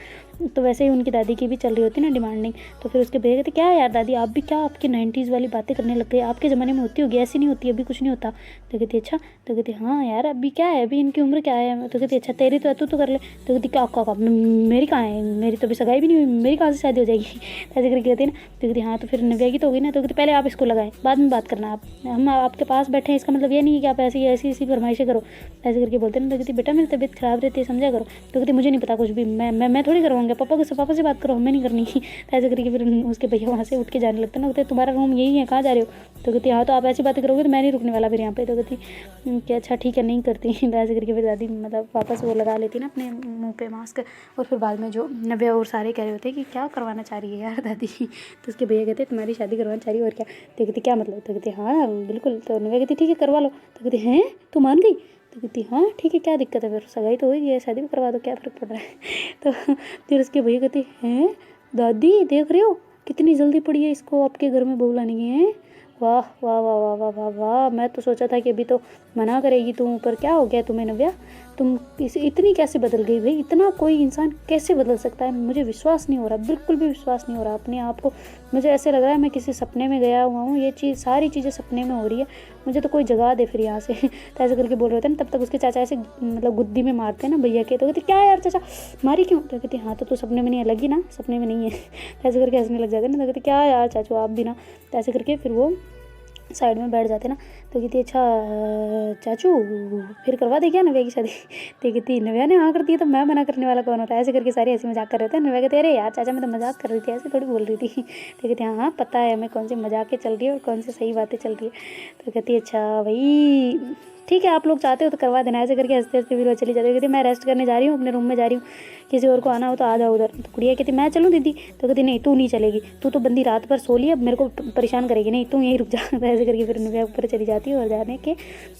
तो वैसे ही उनकी दादी की भी चल रही होती ना डिमांडिंग। तो फिर उसके भैया कहते क्या यार दादी आप भी क्या आपकी 90s वाली बातें करने लग गए, आपके ज़माने में होती होगी, ऐसी नहीं होती, अभी कुछ नहीं होता। तो कहती अच्छा। तो कहती हाँ यार अभी क्या है, अभी इनकी उम्र क्या है? तो कहती अच्छा तेरी तो है तू तो कर ले। तो कहती क्या मेरी कहाँ है, मेरी तो अभी सगाई भी नहीं हुई, मेरी कहाँ से शादी हो जाएगी ऐसे करके कहती ना। तो कहती हाँ तो फिर नव्या की तो होगी ना। तो कहती पहले आप इसको लगाए बाद में बात करना, आप हम आपके पास बैठे हैं इसका मतलब ये नहीं है कि आप ऐसी ऐसी फरमाइशें करो, ऐसे करके बोलते ना। तो कहती बेटा मेरी तबीयत ख़राब रहती है समझा करो। तो कहती मुझे नहीं पता कुछ भी, मैं थोड़ी करवाऊंगा, पापा से बात करो, हमें नहीं करनी। तो ऐसे करके फिर उसके भैया वहाँ से उठ के जाने लगते ना। कहते तुम्हारा रूम यही है, कहाँ जा रहे हो? तो कहती हाँ तो आप ऐसी बातें करोगे तो मैं नहीं रुकने वाला फिर यहाँ पे। तो कहती कि अच्छा ठीक है नहीं करती। तो ऐसे करके फिर दादी मतलब वापस वो लगा लेती ना अपने मुँह पे मास्क। और फिर बाद में जो नव्या और सारे कह रहे होते कि क्या करवाना चाह रही है यार दादी। तो उसके भैया कहते तुम्हारी शादी करवाना चाह रही है और क्या? तो कहती क्या मतलब? तो कहती हाँ बिल्कुल। तो नव्या कहती ठीक है करवा लो। तो कहती हैं तू मान गई? तो कहती हाँ ठीक है क्या दिक्कत है, फिर सगाई तो होगी है, शादी भी करवा दो, क्या फ़र्क पड़ रहा है। तो फिर उसके भैया कहते हैं दादी देख रहे हो कितनी जल्दी पड़ी है इसको आपके घर में बहू लाने की है, वाह वाह वाह वाह वाह वाह वाह, मैं तो सोचा था कि अभी तो मना करेगी तू, पर क्या हो गया तुम्हें नव्या? तुम इतनी कैसे बदल गई भाई, इतना कोई इंसान कैसे बदल सकता है? मुझे विश्वास नहीं हो रहा, बिल्कुल भी विश्वास नहीं हो रहा अपने आप को। मुझे ऐसे लग रहा है मैं किसी सपने में गया हुआ हूँ, ये चीज़ सारी चीज़ें सपने में हो रही है, मुझे तो कोई जगा दे फिर यहाँ से। तो ऐसे करके बोल रहे थे ना, तब तक उसके चाचा ऐसे मतलब गुद्दी में मारते हैं ना भैया के, तो कहते क्या यार चाचा मारी क्यों? तो कहती हाँ तो तू सपने में नहीं है, लगी ना सपने में नहीं है। तो ऐसे करके हंसने लग जाते ना, तो कहते क्या यार चाचू आप भी ना। तो ऐसे करके फिर वो साइड में बैठ जाते ना। तो कहती अच्छा चाचू फिर करवा दे क्या नव्या की शादी? तो कहती नव्या ने हाँ कर दी तो मैं मना करने वाला कौन होता है? ऐसे करके सारे ऐसे मजाक कर रहे थे। नव्या कहते अरे यार चाचा मैं तो मजाक कर रही थी, ऐसे थोड़ी बोल रही थी। तो कहती हाँ हाँ पता है हमें कौन सी मजाकें चल रही है और कौन सी सही बातें चल रही है। तो कहती अच्छा भाई ठीक है आप लोग चाहते हो तो करवा देना। ऐसे करके हंसते हंसते फिर वो चली जाती है। कहती मैं रेस्ट करने जा रही हूँ, अपने रूम में जा रही हूँ, किसी और को आना हो तो आ जाओ उधर। तो गुड़िया कहती मैं चलूँ दीदी? तो कहती नहीं तू नहीं चलेगी, तू तो बंदी रात भर सो ली, अब मेरे को परेशान करेगी नहीं, तू यहीं रुक जा। तो ऐसे करके फिर नव्या ऊपर चली जाती है और जाने के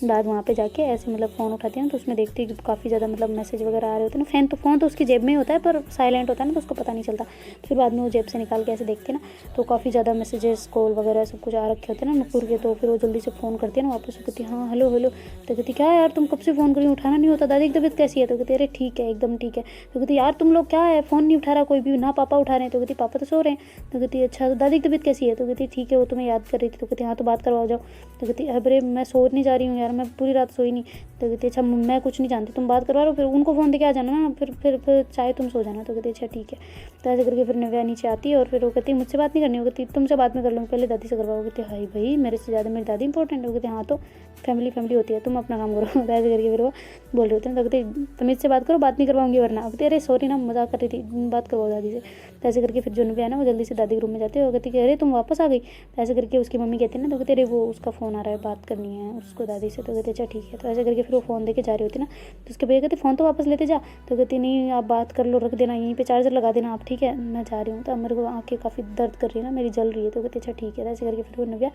बाद वहाँ पे जाके ऐसे मतलब फ़ोन उठाती है तो उसमें देखती है कि काफ़ी ज़्यादा मतलब मैसेज वगैरह आ रहे होते हैं ना। फ़ोन तो उसकी जेब में ही होता है पर साइलेंट होता है ना, तो उसको पता नहीं चलता। फिर बाद में वो जेब से निकाल के ऐसे देखती है ना, तो काफ़ी ज़्यादा मैसेजेस कॉल वगैरह सब कुछ आ रखे होते हैं ना नुपुर के। तो फिर वो जल्दी से फ़ोन करती है ना वापस, कहती हाँ हेलो हेलो। तो कहती क्या यार तुम कब से फ़ोन करी, उठाना नहीं होता? दादी की तबीयत कैसी है? तो कहती अरे ठीक है एकदम ठीक है। तो कहती यार तुम लोग क्या है फ़ोन नहीं उठा रहा कोई भी ना, पापा उठा रहे हैं? तो कहती पापा तो सो रहे हैं। तो कहती अच्छा तो दादी की तबीयत कैसी है? तो कहती ठीक है वो तुम्हें याद कर रही थी। तो कहती हाँ तो बात करवाओ जाओ। तो कहती अरे मैं सोने जा रही हूँ यार, मैं पूरी रात सोई नहीं। तो कहती अच्छा मैं कुछ नहीं जानती, तुम बात करवा रहे हो, फिर उनको फ़ोन देके आ जाना ना, फिर चाहे तुम सो जाना। तो कहती अच्छा ठीक है। तो ऐसे करके फिर नव्या नीचे आती है और फिर वो कहती मुझसे बात नहीं करनी, वो कहती तुमसे बात में कर लूँगी, पहले दादी से करवाओ। कहती हाई भाई मेरे से ज़्यादा मेरी दादी इंपॉर्टेंट है? वो कहती हाँ तो फैमिली होती है, तुम अपना काम करो। तो ऐसे करके फिर वो बोल रहे होते हैं। तो कहते तमीज़ से बात करो, बात नहीं करवाऊंगी वरना। कहते अरे सॉरी ना मजाक कर रही थी, बात करवाओ दादी से। तो ऐसे करके फिर जो नव्या है ना वो जल्दी से दादी के रूम में जाती है और कहती कि अरे तुम वापस आ गई? तो ऐसे करके उसकी मम्मी कहती है ना, तो कहते अरे वो उसका फ़ोन आ रहा है बात करनी है उसको दादी से। तो कहते अच्छा ठीक है। तो ऐसे करके फिर वो फ़ोन देके जा रही होती ना, तो उसके भैया कहते फ़ोन तो वापस लेते जा। तो कहती नहीं आप बात कर लो, रख देना यहीं पे, चार्जर लगा देना आप, ठीक है मैं जा रही हूँ। तो मेरे को आँखें काफ़ी दर्द कर रही है ना, मेरी जल रही है। तो कहते अच्छा ठीक है। तो ऐसे करके फिर वो नव्या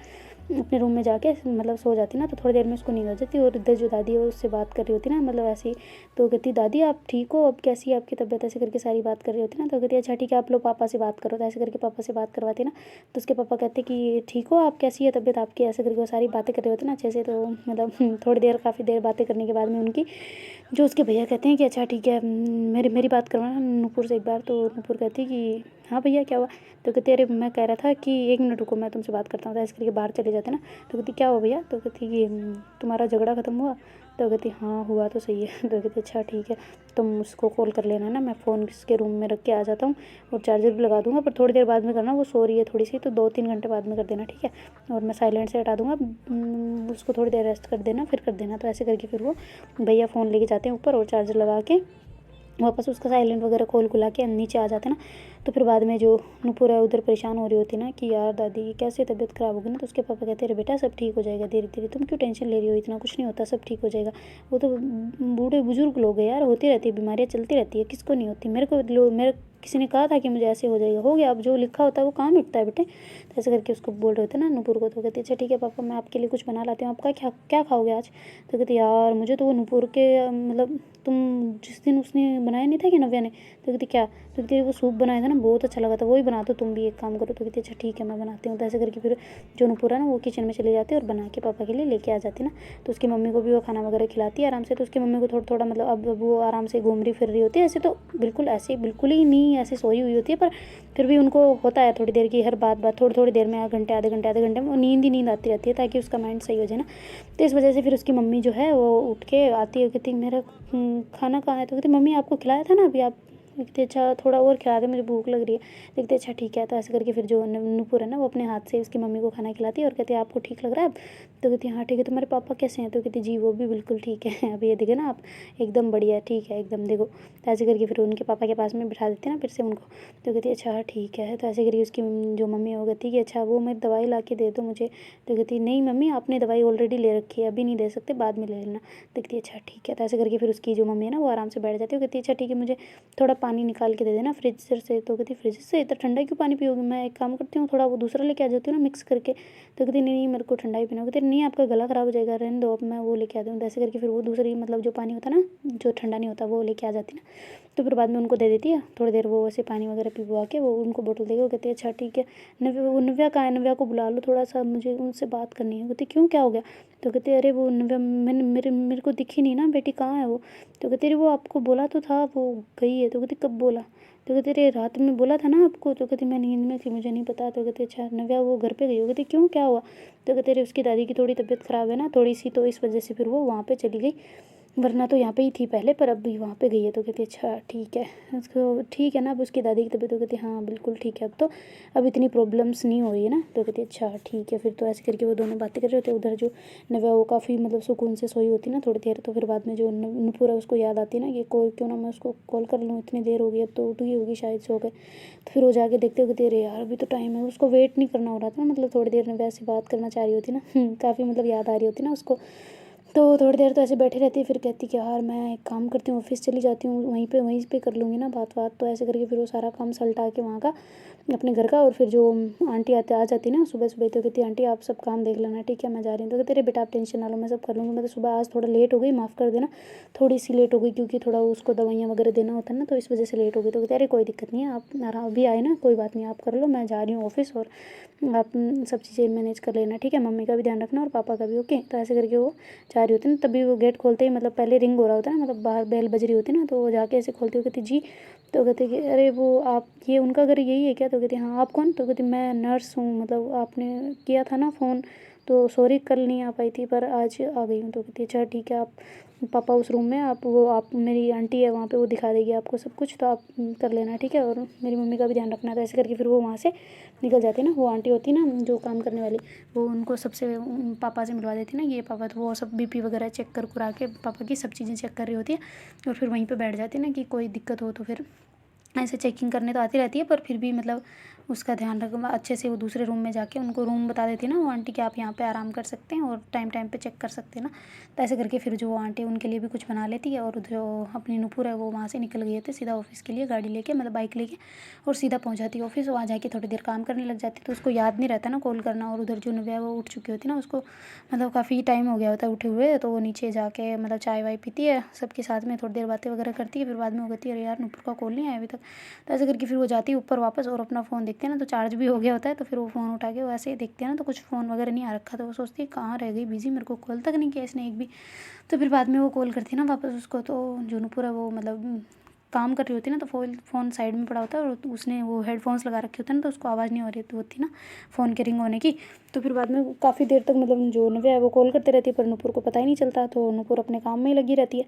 अपने रूम में जाके मतलब सो जाती ना, तो थोड़ी देर में उसको नींद आ जाती और इधर जो दादी है उससे बात कर रही होती ना, मतलब ऐसे ही। तो कहती दादी आप ठीक हो, अब कैसी है आपकी तबीयत? ऐसे करके सारी बात कर रही होती ना। तो कहती अच्छा ठीक है आप लोग पापा से बात करो। तो ऐसे करके पापा से बात करवाती ना, तो उसके पापा कहते कि ठीक हो आप, कैसी है तबीयत आपकी? ऐसे करके वो सारी बातें कर रहे होते ना अच्छे से। तो मतलब थोड़ी देर काफ़ी देर बातें करने के बाद में उनकी जो उसके भैया कहते हैं कि अच्छा ठीक है मेरी मेरी बात करवाना नूपुर से एक बार। तो नूपुर कहती कि हाँ भैया क्या हुआ? तो कहते अरे मैं कह रहा था कि 1 मिनट रुको मैं तुमसे बात करता हूँ। तो ऐसे करके बाहर चले जाते ना। तो कहती क्या हुआ भैया? तो कहती कि तुम्हारा झगड़ा ख़त्म हुआ? तो कहती हाँ हुआ तो सही है। तो कहती अच्छा ठीक है तुम उसको कॉल कर लेना ना, मैं फ़ोन इसके रूम में रख के आ जाता हूँ और चार्जर भी लगा दूँगा, पर थोड़ी देर बाद में करना, वो सो रही है थोड़ी सी, तो 2-3 घंटे बाद में कर देना ठीक है। और मैं साइलेंट से हटा दूँगा, उसको थोड़ी देर रेस्ट कर देना फिर कर देना। तो ऐसे करके फिर वो भैया फ़ोन लेके जाते हैं ऊपर और चार्जर लगा के वापस उसका साइलेंट वगैरह खोल खुला के नीचे आ जाते ना। तो फिर बाद में जो नूपुर है उधर परेशान हो रही होती ना कि यार दादी की कैसे तबीयत ख़राब होगी ना। तो उसके पापा कहते अरे बेटा सब ठीक हो जाएगा धीरे धीरे, तुम क्यों टेंशन ले रही हो, इतना कुछ नहीं होता, सब ठीक हो जाएगा। वो तो बूढ़े बुजुर्ग लोग हैं यार, होती रहती है बीमारियाँ, चलती रहती है, किसको नहीं होती। मेरे किसी ने कहा था कि मुझे ऐसे हो जाएगा, हो गया, अब जो लिखा होता है वो कहाँ मिटता है बेटे। तो ऐसे करके उसको बोल रहे होते ना नूपुर को। तो कहती अच्छा ठीक है पापा मैं आपके लिए कुछ बना लाती हूँ, आपका क्या क्या खाओगे आज? तो कहती यार मुझे तो वो नूपुर के मतलब तुम जिस दिन उसने बनाया नहीं था कि नव्या ने, तो कहती क्या? तो कहती वो सूप बनाया था ना बहुत अच्छा लगा था, वही बना दो तुम भी, एक काम करो। तो कहती अच्छा ठीक है मैं बनाती हूँ। तो ऐसे करके फिर जो नूपुर है ना वो किचन में चली जाती है और बना के पापा के लिए लेके आ जाती ना। तो उसकी मम्मी को भी वो खाना वगैरह खिलाती है आराम से। तो उसकी मम्मी को थोड़ा थोड़ा मतलब अब वो आराम से घूम रही फिर रही होती है, ऐसे तो बिल्कुल ऐसे बिल्कुल ही नहीं ऐसे सोई हुई होती है, पर फिर भी उनको होता है थोड़ी देर की हर बात थोड़ी थोड़ी देर में आधे घंटे में वो नींद ही नींद आती रहती है ताकि उसका माइंड सही हो जाए ना। तो इस वजह से फिर उसकी मम्मी जो है वो उठ के आती है, कहती मेरा खाना कहाँ है? तो कहती मम्मी आपको खिलाया था ना अभी, आप देखते अच्छा थोड़ा और खिला दे मुझे भूख लग रही है। देखते अच्छा ठीक है। तो ऐसे करके फिर जो नूपुर है ना वो अपने हाथ से उसकी मम्मी को खाना खिलाती है और कहती है आपको ठीक लग रहा है अब? तो कहती है हाँ ठीक है। तुम्हारे पापा कैसे हैं? तो कहती जी वो भी बिल्कुल ठीक है, अभी ये देखे ना आप एकदम बढ़िया ठीक है एकदम देखो। तो ऐसे करके फिर उनके पापा के पास में बिठा देते हैं ना फिर से उनको। तो कहती है अच्छा हाँ ठीक है। तो ऐसे करके उसकी जो मम्मी है वो कहती है कि अच्छा वो मेरी दवाई ला के दे दो मुझे। तो कहती नहीं मम्मी आपने दवाई ऑलरेडी ले रखी है, अभी नहीं दे सकते, बाद में ले लेना। तो कहती है अच्छा ठीक है। तो ऐसे करके फिर उसकी जो मम्मी है ना वो आराम से बैठ जाती है, वो कहती है अच्छा ठीक है मुझे थोड़ा पानी निकाल के दे देना फ्रिज से। तो कहती फ्रिज से इतना ठंडा क्यों पानी पियोगी, मैं एक काम करती हूँ थोड़ा वो दूसरा लेके आ जाती हूँ ना मिक्स करके। तो कहती नहीं नहीं मेरे को ठंडा ही पीना। कहती नहीं आपका गला ख़राब हो जाएगा, रहने दो, अब मैं वो लेके आती हूँ। ऐसे करके फिर वो दूसरी मतलब जो पानी होता है ना जो ठंडा नहीं होता वो लेके आ जाती ना। तो फिर बाद में उनको दे देती है, थोड़ी देर वो ऐसे पानी वगैरह पिलवा के वो उनको बोतल देगी। वो कहती है अच्छा ठीक है नव्या, वो नव्या कहाँ है, नव्या को बुला लो थोड़ा सा, मुझे उनसे बात करनी है। कहती क्यों क्या हो गया। तो कहते अरे वो नव्या मेरे को दिखी नहीं ना बेटी, कहाँ है वो। तो कहते अरे वो आपको बोला तो था वो गई है। तो कहती कब बोला। तो कहते अरे रात में बोला था ना आपको। तो कहती मैं नींद में थी, मुझे नहीं पता। तो कहते अच्छा नव्या वो घर पे गई हो। कहती क्यों क्या हुआ। तो कहते अरे उसकी दादी की थोड़ी तबीयत ख़राब है ना थोड़ी सी, तो इस वजह से फिर वो वहाँ पे चली गई, वरना तो यहाँ पे ही थी पहले, पर अब भी वहाँ पे गई है। तो कहती अच्छा ठीक है, उसको ठीक है ना अब उसकी दादी की तबीयत। तो कहती हाँ बिल्कुल ठीक है अब तो, अब इतनी प्रॉब्लम्स नहीं हो रही है ना। तो कहती अच्छा ठीक है फिर। तो ऐसे करके वो दोनों बातें कर रहे होते। उधर जो नव्या वो काफ़ी मतलब सुकून से सोई होती ना थोड़ी देर। तो फिर बाद में जो नुपुर है उसको याद आती ना कि कोई क्यों ना मैं उसको कॉल कर लूँ, इतनी देर हो गई, अब तो उठ गई होगी शायद सो गए। तो फिर वो जाके देखते हो कहती अरे यार अभी तो टाइम है, उसको वेट नहीं करना हो रहा था ना, मतलब थोड़ी देर नव्या से बात करना चाह रही होती ना काफ़ी मतलब याद आ रही होती ना उसको। तो थोड़ी देर तो ऐसे बैठी रहती है, फिर कहती कि यार मैं एक काम करती हूँ ऑफिस चली जाती हूँ, वहीं पे कर लूँगी ना बात। तो ऐसे करके फिर वो सारा काम सलटा के वहाँ का अपने घर का। और फिर जो आंटी आ जाती ना सुबह सुबह। तो कहती आंटी आप सब काम देख लेना ठीक है मैं जा रही हूँ। तो कहते अरे बेटा आप टेंशन ना लो मैं सब कर लूँगी, मैं तो सुबह आज थोड़ा लेट हो गई, माफ़ कर देना, थोड़ी सी लेट हो गई क्योंकि थोड़ा उसको दवाइयाँ वगैरह देना होता है ना, तो इस वजह से लेट हो गई। तो कहते अरे कोई दिक्कत नहीं है, आप आराम अभी आए ना, कोई बात नहीं आप कर लो, मैं जा रही हूँ ऑफिस, और आप सब चीज़ें मैनेज कर लेना ठीक है, मम्मी का भी ध्यान रखना और पापा का भी ओके। तो ऐसे करके वो जा रही होती ना, तभी वो गेट खोलते ही मतलब पहले रिंग हो रहा होता है ना, मतलब बाहर बेल बज रही होती ना, तो वो जाके ऐसे खोलती हुई कहती जी। तो कहते कि अरे वो आप ये उनका घर यही है क्या। तो कहती हाँ आप कौन। तो कहती मैं नर्स हूँ, मतलब आपने किया था ना फ़ोन, तो सॉरी कल नहीं आ पाई थी पर आज आ गई हूँ। तो कहती अच्छा ठीक है आप पापा उस रूम में, आप मेरी आंटी है वहाँ पे, वो दिखा देगी आपको सब कुछ, तो आप कर लेना ठीक है, और मेरी मम्मी का भी ध्यान रखना। तो ऐसे करके फिर वो वहाँ से निकल जाती है ना, वो आंटी होती ना जो काम करने वाली, वो उनको सबसे पापा से मिलवा देती ना, ये पापा, तो वो सब बीपी वगैरह चेक करा के पापा की सब चीज़ें चेक कर रही होती है। और फिर वहीं पे बैठ जाती है ना कि कोई दिक्कत हो तो फिर ऐसे चेकिंग करने तो आती रहती है, पर फिर भी मतलब उसका ध्यान रख अच्छे से। वो दूसरे रूम में जाके उनको रूम बता देती है ना वो आंटी कि आप यहाँ पे आराम कर सकते हैं और टाइम टाइम पे चेक कर सकते हैं ना। तो ऐसे करके फिर जो आंटी उनके लिए भी कुछ बना लेती है, और जो अपनी नुपुर है वो वहाँ से निकल गई थी सीधा ऑफिस के लिए गाड़ी लेके, मतलब बाइक लेके, और सीधा पहुँच जाती है ऑफिस। वहाँ जाके थोड़ी देर काम करने लग जाती है, तो उसको याद नहीं रहता ना कॉल करना। और उधर जो नव्या है वो उठ चुकी होती है ना, उसको मतलब काफ़ी टाइम हो गया होता है उठे हुए, तो वो नीचे जाके मतलब चाय वाय पीती है सबके साथ में, थोड़ी देर बातें वगैरह करती है। फिर बाद में वो कहती है अरे यार नुपुर का कॉल नहीं आया अभी तक। तो ऐसे करके फिर वो जाती है ऊपर वापस, और अपना फ़ोन देखते हैं ना तो चार्ज भी हो गया होता है। तो फिर वो फ़ोन उठा के वो ऐसे ही देखते हैं ना, तो कुछ फ़ोन वगैरह नहीं आ रखा, तो वो सोचती है कहाँ रह गई बिज़ी, मेरे को कॉल तक नहीं किया इसने एक भी। तो फिर बाद में वो कॉल करती है ना वापस उसको, तो जो नुपुर है वो मतलब काम कर रही होती है ना, तो फ़ोन साइड में पड़ा होता है, और उसने वो हेडफोन्स लगा रखे होते हैं ना, तो उसको आवाज़ नहीं हो रही होती ना फ़ोन के रिंग होने की। तो फिर बाद में काफ़ी देर तक मतलब जो नव्या है वो कॉल करते रहती है, पर नुपुर को पता ही नहीं चलता। तो नुपुर अपने काम में ही लगी रहती है।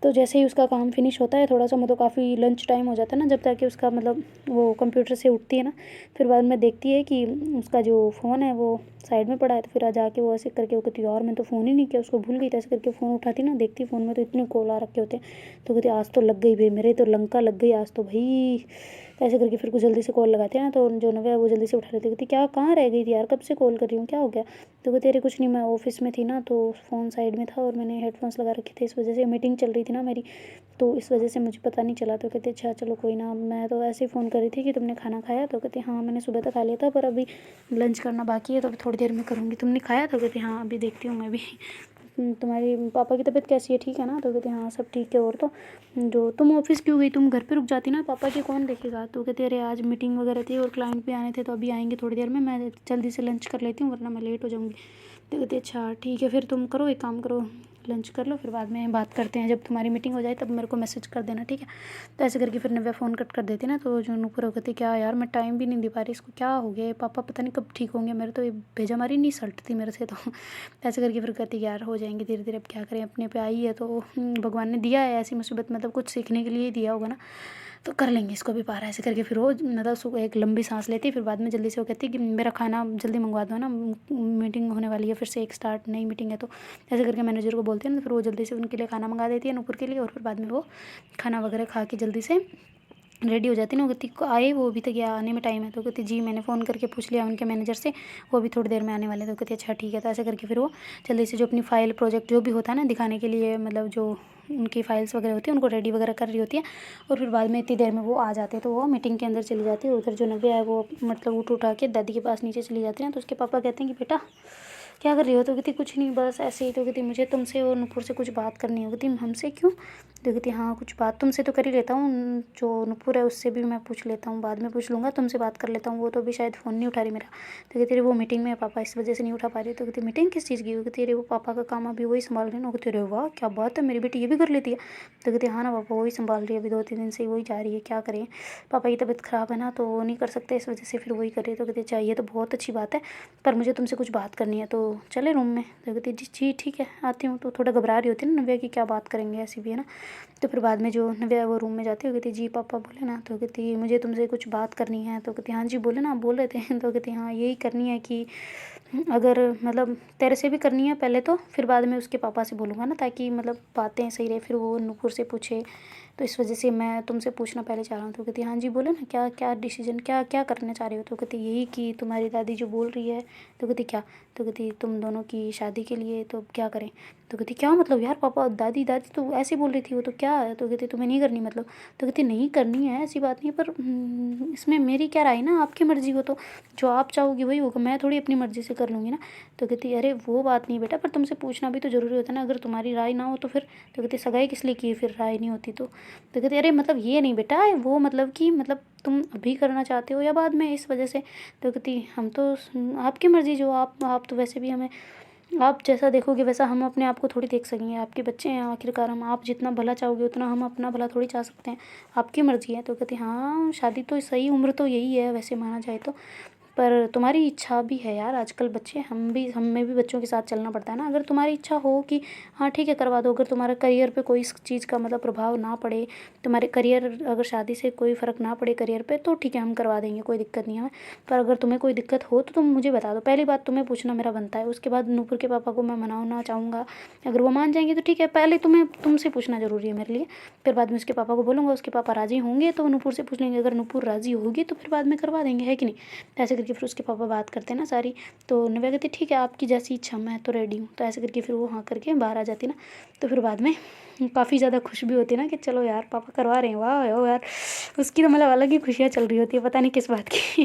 तो जैसे ही उसका काम फिनिश होता है थोड़ा सा, मतलब काफ़ी लंच टाइम हो जाता है ना जब तक कि उसका मतलब वो कंप्यूटर से उठती है ना, फिर बाद में देखती है कि उसका जो फ़ोन है वो साइड में पड़ा है। तो फिर आज आके वो ऐसे करके वो कहती यार मैं तो फ़ोन ही नहीं किया, उसको भूल गई। तो ऐसे करके फ़ोन उठाती ना, देखती फ़ोन में तो इतने कॉल आ रखे होते हैं। तो कहती आज तो लग गई भाई, मेरे तो लंका लग गई आज तो भाई। तो ऐसे करके फिर कुछ जल्दी से कॉल लगाते हैं ना, तो जो नव्या है वो जल्दी से उठा लेती, कहती क्या कहाँ रह गई थी यार, कब से कॉल कर रही हूँ, क्या हो गया। तो कहती अरे कुछ नहीं, मैं ऑफिस में थी ना, तो फ़ोन साइड में था और मैंने हेडफोन्स लगा रखे थे, इस वजह से मीटिंग चल रही थी ना मेरी, तो इस वजह से मुझे पता नहीं चला। तो कहते अच्छा चलो कोई ना, मैं तो ऐसे ही फ़ोन कर रही थी कि तुमने खाना खाया। तो कहते हाँ मैंने सुबह तक खा लिया था, पर अभी लंच करना बाकी है, तो अभी थोड़ी देर में करूँगी। तुमने खाया। तो कहते हाँ अभी देखती हूँ मैं भी। तुम्हारी पापा की तबीयत कैसी है, ठीक है ना। तो कहते हाँ सब ठीक है। और तो जो तुम ऑफिस क्यों गई, तुम घर पे रुक जाती ना, पापा की कौन देखेगा। तो कहते अरे आज मीटिंग वगैरह थी और क्लाइंट भी आने थे, तो अभी आएंगे थोड़ी देर में, मैं जल्दी से लंच कर लेती हूँ वरना मैं लेट हो जाऊँगी। तो कहते अच्छा ठीक है फिर तुम करो एक काम करो, लंच कर लो, फिर बाद में बात करते हैं, जब तुम्हारी मीटिंग हो जाए तब मेरे को मैसेज कर देना ठीक है। तो ऐसे करके फिर नव्या फ़ोन कट कर देती ना, तो जो नुपुर कहती क्या यार मैं टाइम भी नहीं दे पा रही, इसको क्या हो गया, पापा पता नहीं कब ठीक होंगे, मेरे तो ये बेजामारी नहीं सलटती मेरे से। तो ऐसे करके फिर कहती यार हो जाएंगे धीरे धीरे, अब क्या करें, अपने पे आई है तो भगवान ने दिया है ऐसी मुसीबत, मतलब कुछ सीखने के लिए ही दिया होगा ना, तो कर लेंगे इसको भी पार। ऐसे करके फिर वो मतलब एक लंबी सांस लेती, फिर बाद में जल्दी से वो कहती कि मेरा खाना जल्दी मंगवा दो ना, मीटिंग होने वाली है फिर से एक स्टार्ट नई मीटिंग है। तो ऐसे करके मैनेजर को बोलती है ना, तो फिर वो जल्दी से उनके लिए खाना मंगा देती है नुपुर के लिए, और फिर बाद में वो खाना वगैरह खा के जल्दी से रेडी हो जाती ना। वो कहती को आए वो अभी तक, या आने में टाइम है। तो कहती जी मैंने फ़ोन करके पूछ लिया उनके मैनेजर से, वो भी थोड़ी देर में आने वाले। तो कहती अच्छा ठीक है। तो ऐसे करके फिर वो जल्दी से जो अपनी फ़ाइल प्रोजेक्ट जो भी होता है ना दिखाने के लिए, मतलब जो उनकी फ़ाइल्स वगैरह होती है उनको रेडी वगैरह कर रही होती है। और फिर बाद में इतनी देर में वो आ जाते हैं, तो वो मीटिंग के अंदर चली जाती है। उधर जो नव्या है वो मतलब उठा के दादी के पास नीचे चली जाती है। तो उसके पापा कहते हैं कि बेटा क्या कर रही हो? तो कहती कुछ नहीं, बस ऐसे ही। तो कहती मुझे तुमसे और नुपुर से कुछ बात करनी है। कहती हमसे क्यों? तो कहती हाँ कुछ बात तुमसे तो कर ही लेता हूँ, जो नुपुर है उससे भी मैं पूछ लेता हूँ, बाद में पूछ लूँगा, तुमसे बात कर लेता हूँ, वो तो अभी शायद फ़ोन नहीं उठा रही मेरा। तो कहती वो मीटिंग में है पापा, इस वजह से नहीं उठा पा रही। तो कहती मीटिंग किस चीज़ की? कहती अरे वो पापा का काम अभी वही संभाल रही है ना। कहती अरे वाह क्या बात है, मेरी बेटी ये भी कर लेती है। तो कहती हाँ ना पापा वही संभाल रही है, अभी 2-3 दिन से वही जा रही है, क्या करें, पापा की तबीयत ख़राब है ना तो वो नहीं कर सकते, इस वजह से फिर वही कर रही है। तो कहती अच्छा ये तो बहुत अच्छी बात है, पर मुझे तुमसे कुछ बात करनी है, तो चले रूम में? तो कहती जी ठीक है आती हूँ। तो थोड़ा घबरा रही होती है ना नव्या की क्या बात करेंगे, ऐसी भी है ना। तो फिर बाद में जो नव्या वो रूम में जाती है, कहती जी पापा बोले ना। तो कहती मुझे तुमसे कुछ बात करनी है। तो कहती हाँ जी बोले ना, आप बोल रहे थे। तो कहती हाँ यही करनी है कि अगर मतलब तेरे से भी करनी है पहले, तो फिर बाद में उसके पापा से बोलूँगा ना, ताकि मतलब बातें सही रहे, फिर वो नुपुर से पूछे, तो इस वजह से मैं तुमसे पूछना पहले चाह रहा हूँ। तो कहती हाँ जी बोले ना, क्या क्या डिसीजन, क्या क्या करना चाह रहे हो? तो कहती यही कि तुम्हारी दादी जो बोल रही है। तो कहती क्या? तो कहती तुम दोनों की शादी के लिए, तो क्या करें? तो कहती क्या मतलब यार पापा, दादी दादी तो ऐसे बोल रही थी, वो तो क्या है? तो कहती तुम्हें नहीं करनी मतलब? तो कहती नहीं करनी है ऐसी बात नहीं, पर इसमें मेरी क्या राय ना, आपकी मर्ज़ी हो, तो जो आप चाहोगी वही होगा, मैं थोड़ी अपनी मर्ज़ी से कर लूँगी ना। तो कहती अरे वो बात नहीं बेटा, पर तुमसे पूछना भी तो ज़रूरी होता है ना, अगर तुम्हारी राय ना हो तो फिर। तो कहती सगाई किस लिए की है फिर, राय नहीं होती तो? तो कहती अरे मतलब ये नहीं बेटा, वो मतलब कि मतलब तुम अभी करना चाहते हो या बाद में, इस वजह से। तो कहती हम तो आपकी मर्ज़ी, जो आप तो वैसे भी हमें, आप जैसा देखोगे वैसा हम अपने आप को थोड़ी देख सकेंगे, आपके बच्चे हैं आखिरकार, हम आप जितना भला चाहोगे उतना हम अपना भला थोड़ी चाह सकते हैं, आपकी मर्ज़ी है। तो कहती हाँ शादी तो सही उम्र तो यही है वैसे माना जाए तो, पर तुम्हारी इच्छा भी है यार, आजकल बच्चे हमें भी बच्चों के साथ चलना पड़ता है ना। अगर तुम्हारी इच्छा हो कि हाँ ठीक है करवा दो, अगर तुम्हारा करियर पे कोई इस चीज़ का मतलब प्रभाव ना पड़े, तुम्हारे करियर अगर शादी से कोई फ़र्क ना पड़े करियर पे, तो ठीक है हम करवा देंगे, कोई दिक्कत नहीं है। पर अगर तुम्हें कोई दिक्कत हो तो तुम मुझे बता दो, पहली बात तुम्हें पूछना मेरा बनता है। उसके बाद नूपुर के पापा को मैं मनाना चाहूँगा, अगर वो मान जाएंगे तो ठीक है, पहले तुमसे पूछना ज़रूरी है मेरे लिए। फिर बाद में उसके पापा को बोलूँगा, उसके पापा राज़ी होंगे तो नूपुर से पूछ लेंगे, अगर नूपुर राज़ी होगी तो फिर बाद में करवा देंगे, है कि नहीं। ऐसे करके फिर उसके पापा बात करते हैं ना सारी। तो नव्या कहती ठीक है आपकी जैसी इच्छा, मैं तो रेडी हूँ। तो ऐसे करके फिर वो हाँ करके बाहर आ जाती ना। तो फिर बाद में काफ़ी ज़्यादा खुश भी होती है ना कि चलो यार पापा करवा रहे हैं, वाह यार। उसकी तो मतलब अलग ही खुशियाँ चल रही होती है, पता नहीं किस बात की।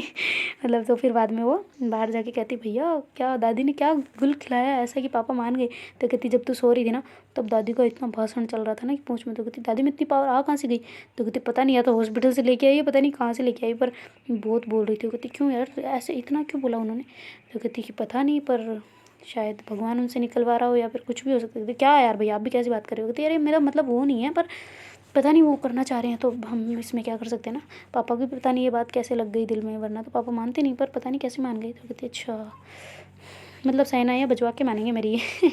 मतलब तो फिर बाद में वो बाहर जाके कहती भैया क्या दादी ने क्या गुल खिलाया ऐसा कि पापा मान गए। तो कहती जब तू सो रही थी ना तब दादी का इतना भाषण चल रहा था ना कि पूछ में। तो कहती दादी में इतनी पावर आ कहाँ से गई? तो कहती पता नहीं, या तो हॉस्पिटल से लेके आई है, पता नहीं कहाँ से लेके आई, पर बहुत बोल रही थी। कहती क्यों यार ऐसे इतना क्यों बोला उन्होंने? तो कहती कि पता नहीं, पर शायद भगवान उनसे निकलवा रहा हो या फिर कुछ भी हो सकता है। क्या है यार भैया आप भी कैसी बात कर रहे हो? कहती अरे मेरा मतलब वो नहीं है, पर पता नहीं वो करना चाह रहे हैं तो हम इसमें क्या कर सकते हैं ना। पापा को भी पता नहीं ये बात कैसे लग गई दिल में, वरना तो पापा मानते नहीं, पर पता नहीं कैसे मान गई। तो कहती अच्छा मतलब सहनाइयाँ बजवा के मानेंगे मेरी ये।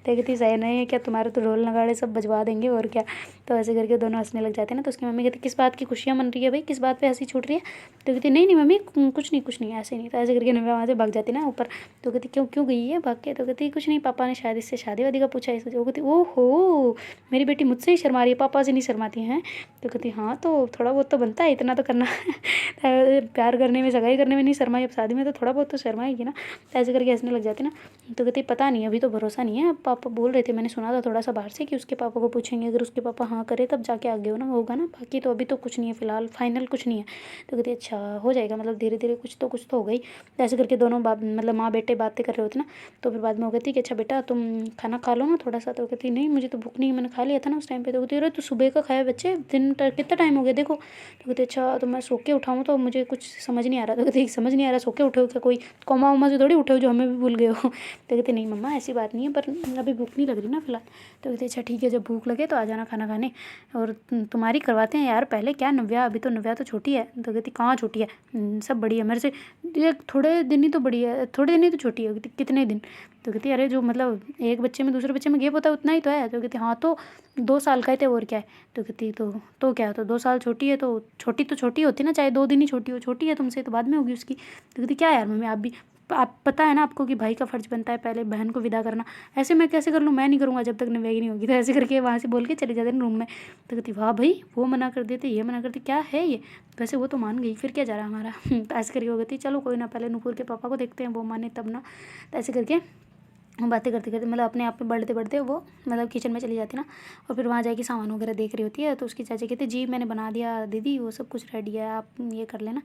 तो कहती सहनाइयाँ क्या, तुम्हारे तो ढोल नगाड़े सब बजवा देंगे और क्या। तो ऐसे करके दोनों हंसने लग जाते हैं ना। तो उसकी मम्मी कहती किस बात की खुशियाँ मन रही है भाई, किस बात पे हंसी छूट रही है? तो कहती नहीं नहीं मम्मी कुछ नहीं ऐसे नहीं। तो ऐसे करके नव्या वहाँ से भाग जाती ना ऊपर। तो कहती क्यों क्यों गई है भाग के? तो कहती कुछ नहीं, पापा ने शायद इससे शादी वादी का पूछा है। वो कहती ओहो मेरी बेटी मुझसे ही शर्मा रही है, पापा से नहीं शर्माती हैं? तो कहती हाँ तो थोड़ा बहुत तो बनता है, इतना तो करना। प्यार करने में सगाई करने में नहीं शर्माई, अब शादी में तो थोड़ा बहुत तो शर्माएगी ना। तो ऐसे करके हंसने लग जाती ना। तो कहती पता नहीं अभी तो भरोसा नहीं है, पापा बोल रहे थे, मैंने सुना था थोड़ा सा बाहर से कि उसके पापा को पूछेंगे, अगर उसके पापा हाँ करे तब जाके आगे होगा ना, बाकी तो अभी तो कुछ नहीं है फिलहाल, फाइनल कुछ नहीं है। तो कहती अच्छा हो जाएगा, मतलब धीरे धीरे कुछ तो हो गई। तो ऐसे करके दोनों बाप मतलब माँ बेटे बातें कर रहे होते ना। तो फिर बाद में वो कहती कि अच्छा बेटा तुम खाना खा लो ना थोड़ा सा। तो कहती नहीं मुझे तो भूख नहीं, मैंने खा लिया था ना उस टाइम पे। तो कहती अरे तो सुबह का खाया बच्चे, कितना टाइम हो गया देखो। तो कहती अच्छा तो मैं सो के उठाऊँ तो मुझे कुछ समझ नहीं आ रहा। तो कहती समझ नहीं आ रहा, सो के उठे हो क्या, कोई कोमा वोमा से थोड़ी उठे हो जो हमें भी भूल गए हो। तो कहती नहीं मम्मा ऐसी बात नहीं है, पर अभी भूख नहीं लग रही ना फिलहाल। तो कहती अच्छा ठीक है जब भूख लगे तो आ जाना खाना खाने, और तुम्हारी करवाते हैं यार पहले क्या नव्या, अभी तो नव्या तो छोटी है। तो कहती कहाँ छोटी है, सब बड़ी है मेरे से, ये थोड़े दिन ही तो बड़ी है, थोड़े दिन ही तो छोटी है। कितने दिन? तो कहती अरे जो मतलब एक बच्चे में दूसरे बच्चे में गैप होता है उतना ही तो है। तो कहती हाँ तो 2 साल का ही थे और क्या है। तो कहती तो क्या, तो 2 साल छोटी है, तो छोटी होती ना, चाहे 2 दिन ही छोटी हो, छोटी है तुमसे तो बाद में होगी उसकी। तो कहती क्या यार मम्मी आप भी, आप पता है ना आपको कि भाई का फ़र्ज़ बनता है पहले बहन को विदा करना, ऐसे मैं कैसे कर लूँ, मैं नहीं करूँगा जब तक नव्या नहीं होगी। तो ऐसे करके वहाँ से बोल के चले जाते हैं रूम में। तो कहती वाह भाई वो मना कर देते, ये मना करती, क्या है ये, वैसे वो तो मान गई फिर क्या जा रहा हमारा। तो ऐसे करके वो कहती चलो कोई ना, पहले नूपुर के पापा को देखते हैं, वो माने तब ना। तो ऐसे करके बातें करते करते मतलब अपने आप में बढ़ते बढ़ते वो मतलब किचन में चली जाती ना, और फिर वहाँ जाके सामान वगैरह देख रही होती है। तो उसकी चाची कहते जी मैंने बना दिया दीदी, वो सब कुछ रेडी है, आप ये कर लेना।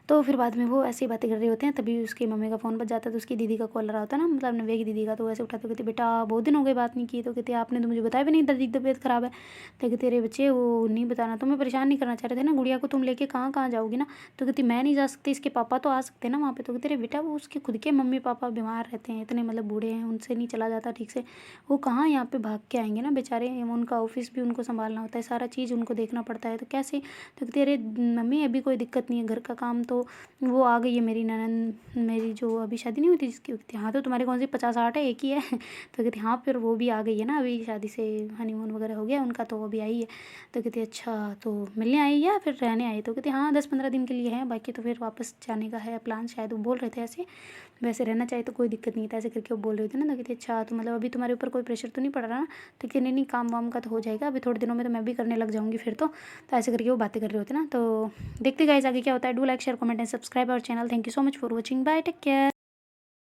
तो फिर बाद में वो ऐसे ही बातें कर रहे होते हैं, तभी उसकी मम्मी का फ़ोन बज जाता है। तो उसकी दीदी का कॉल रहा होता है ना, मतलब नव्या की दीदी का। तो वैसे उठाते कहते बेटा बहुत दिन हो गए बात नहीं की। तो कहते आपने तो मुझे बताया भी नहीं दादी की तबीयत ख़राब है। तो कहते तेरे बच्चे वो नहीं बताना, तुम्हें परेशान नहीं करना चाह रहे थे ना, गुड़िया को तुम लेके कहाँ कहाँ जाओगी ना। तो कहती मैं नहीं जा सकती, इसके पापा तो आ सकते हैं ना वहाँ पे। तो कहते अरे बेटा वो उसके खुद के मम्मी पापा बीमार रहते हैं, इतने मतलब बूढ़े हैं, उनसे नहीं चला जाता ठीक से, वो कहाँ यहाँ पे भाग के आएंगे ना बेचारे, उनका ऑफिस भी उनको संभालना होता है, सारा चीज़ उनको देखना पड़ता है, तो कैसे। तो कहते अरे मम्मी अभी कोई दिक्कत नहीं है, घर का काम तो वो आ गई है मेरी ननद, मेरी जो अभी शादी नहीं हुई थी जिसकी, कहती हाँ तो तुम्हारे कौन सी 50-60 है, एक ही है। तो कहती हाँ फिर वो भी आ गई है ना, अभी शादी से हनीमून वगैरह हो गया उनका, तो वो भी आई है। तो कहती अच्छा तो मिलने आई या फिर रहने आई। तो कहती हाँ 10-15 दिन के लिए है, बाकी तो फिर वापस जाने का है प्लान, शायद वो बोल रहे थे ऐसे, वैसे रहना चाहिए तो कोई दिक्कत नहीं था, ऐसे करके वो बोल रहे थे ना। तो कहती अच्छा तो मतलब अभी तुम्हारे ऊपर कोई प्रेशर तो नहीं पड़ रहा ना। तो कहती नहीं काम वाम का तो हो जाएगा, अभी थोड़े दिनों में तो मैं भी करने लग जाऊँगी फिर तो ऐसे करके वो बातें कर रहे होते ना। तो देखते गाइस आगे क्या होता है। Do like share comment and subscribe our channel. Thank you so much for watching, bye, take care.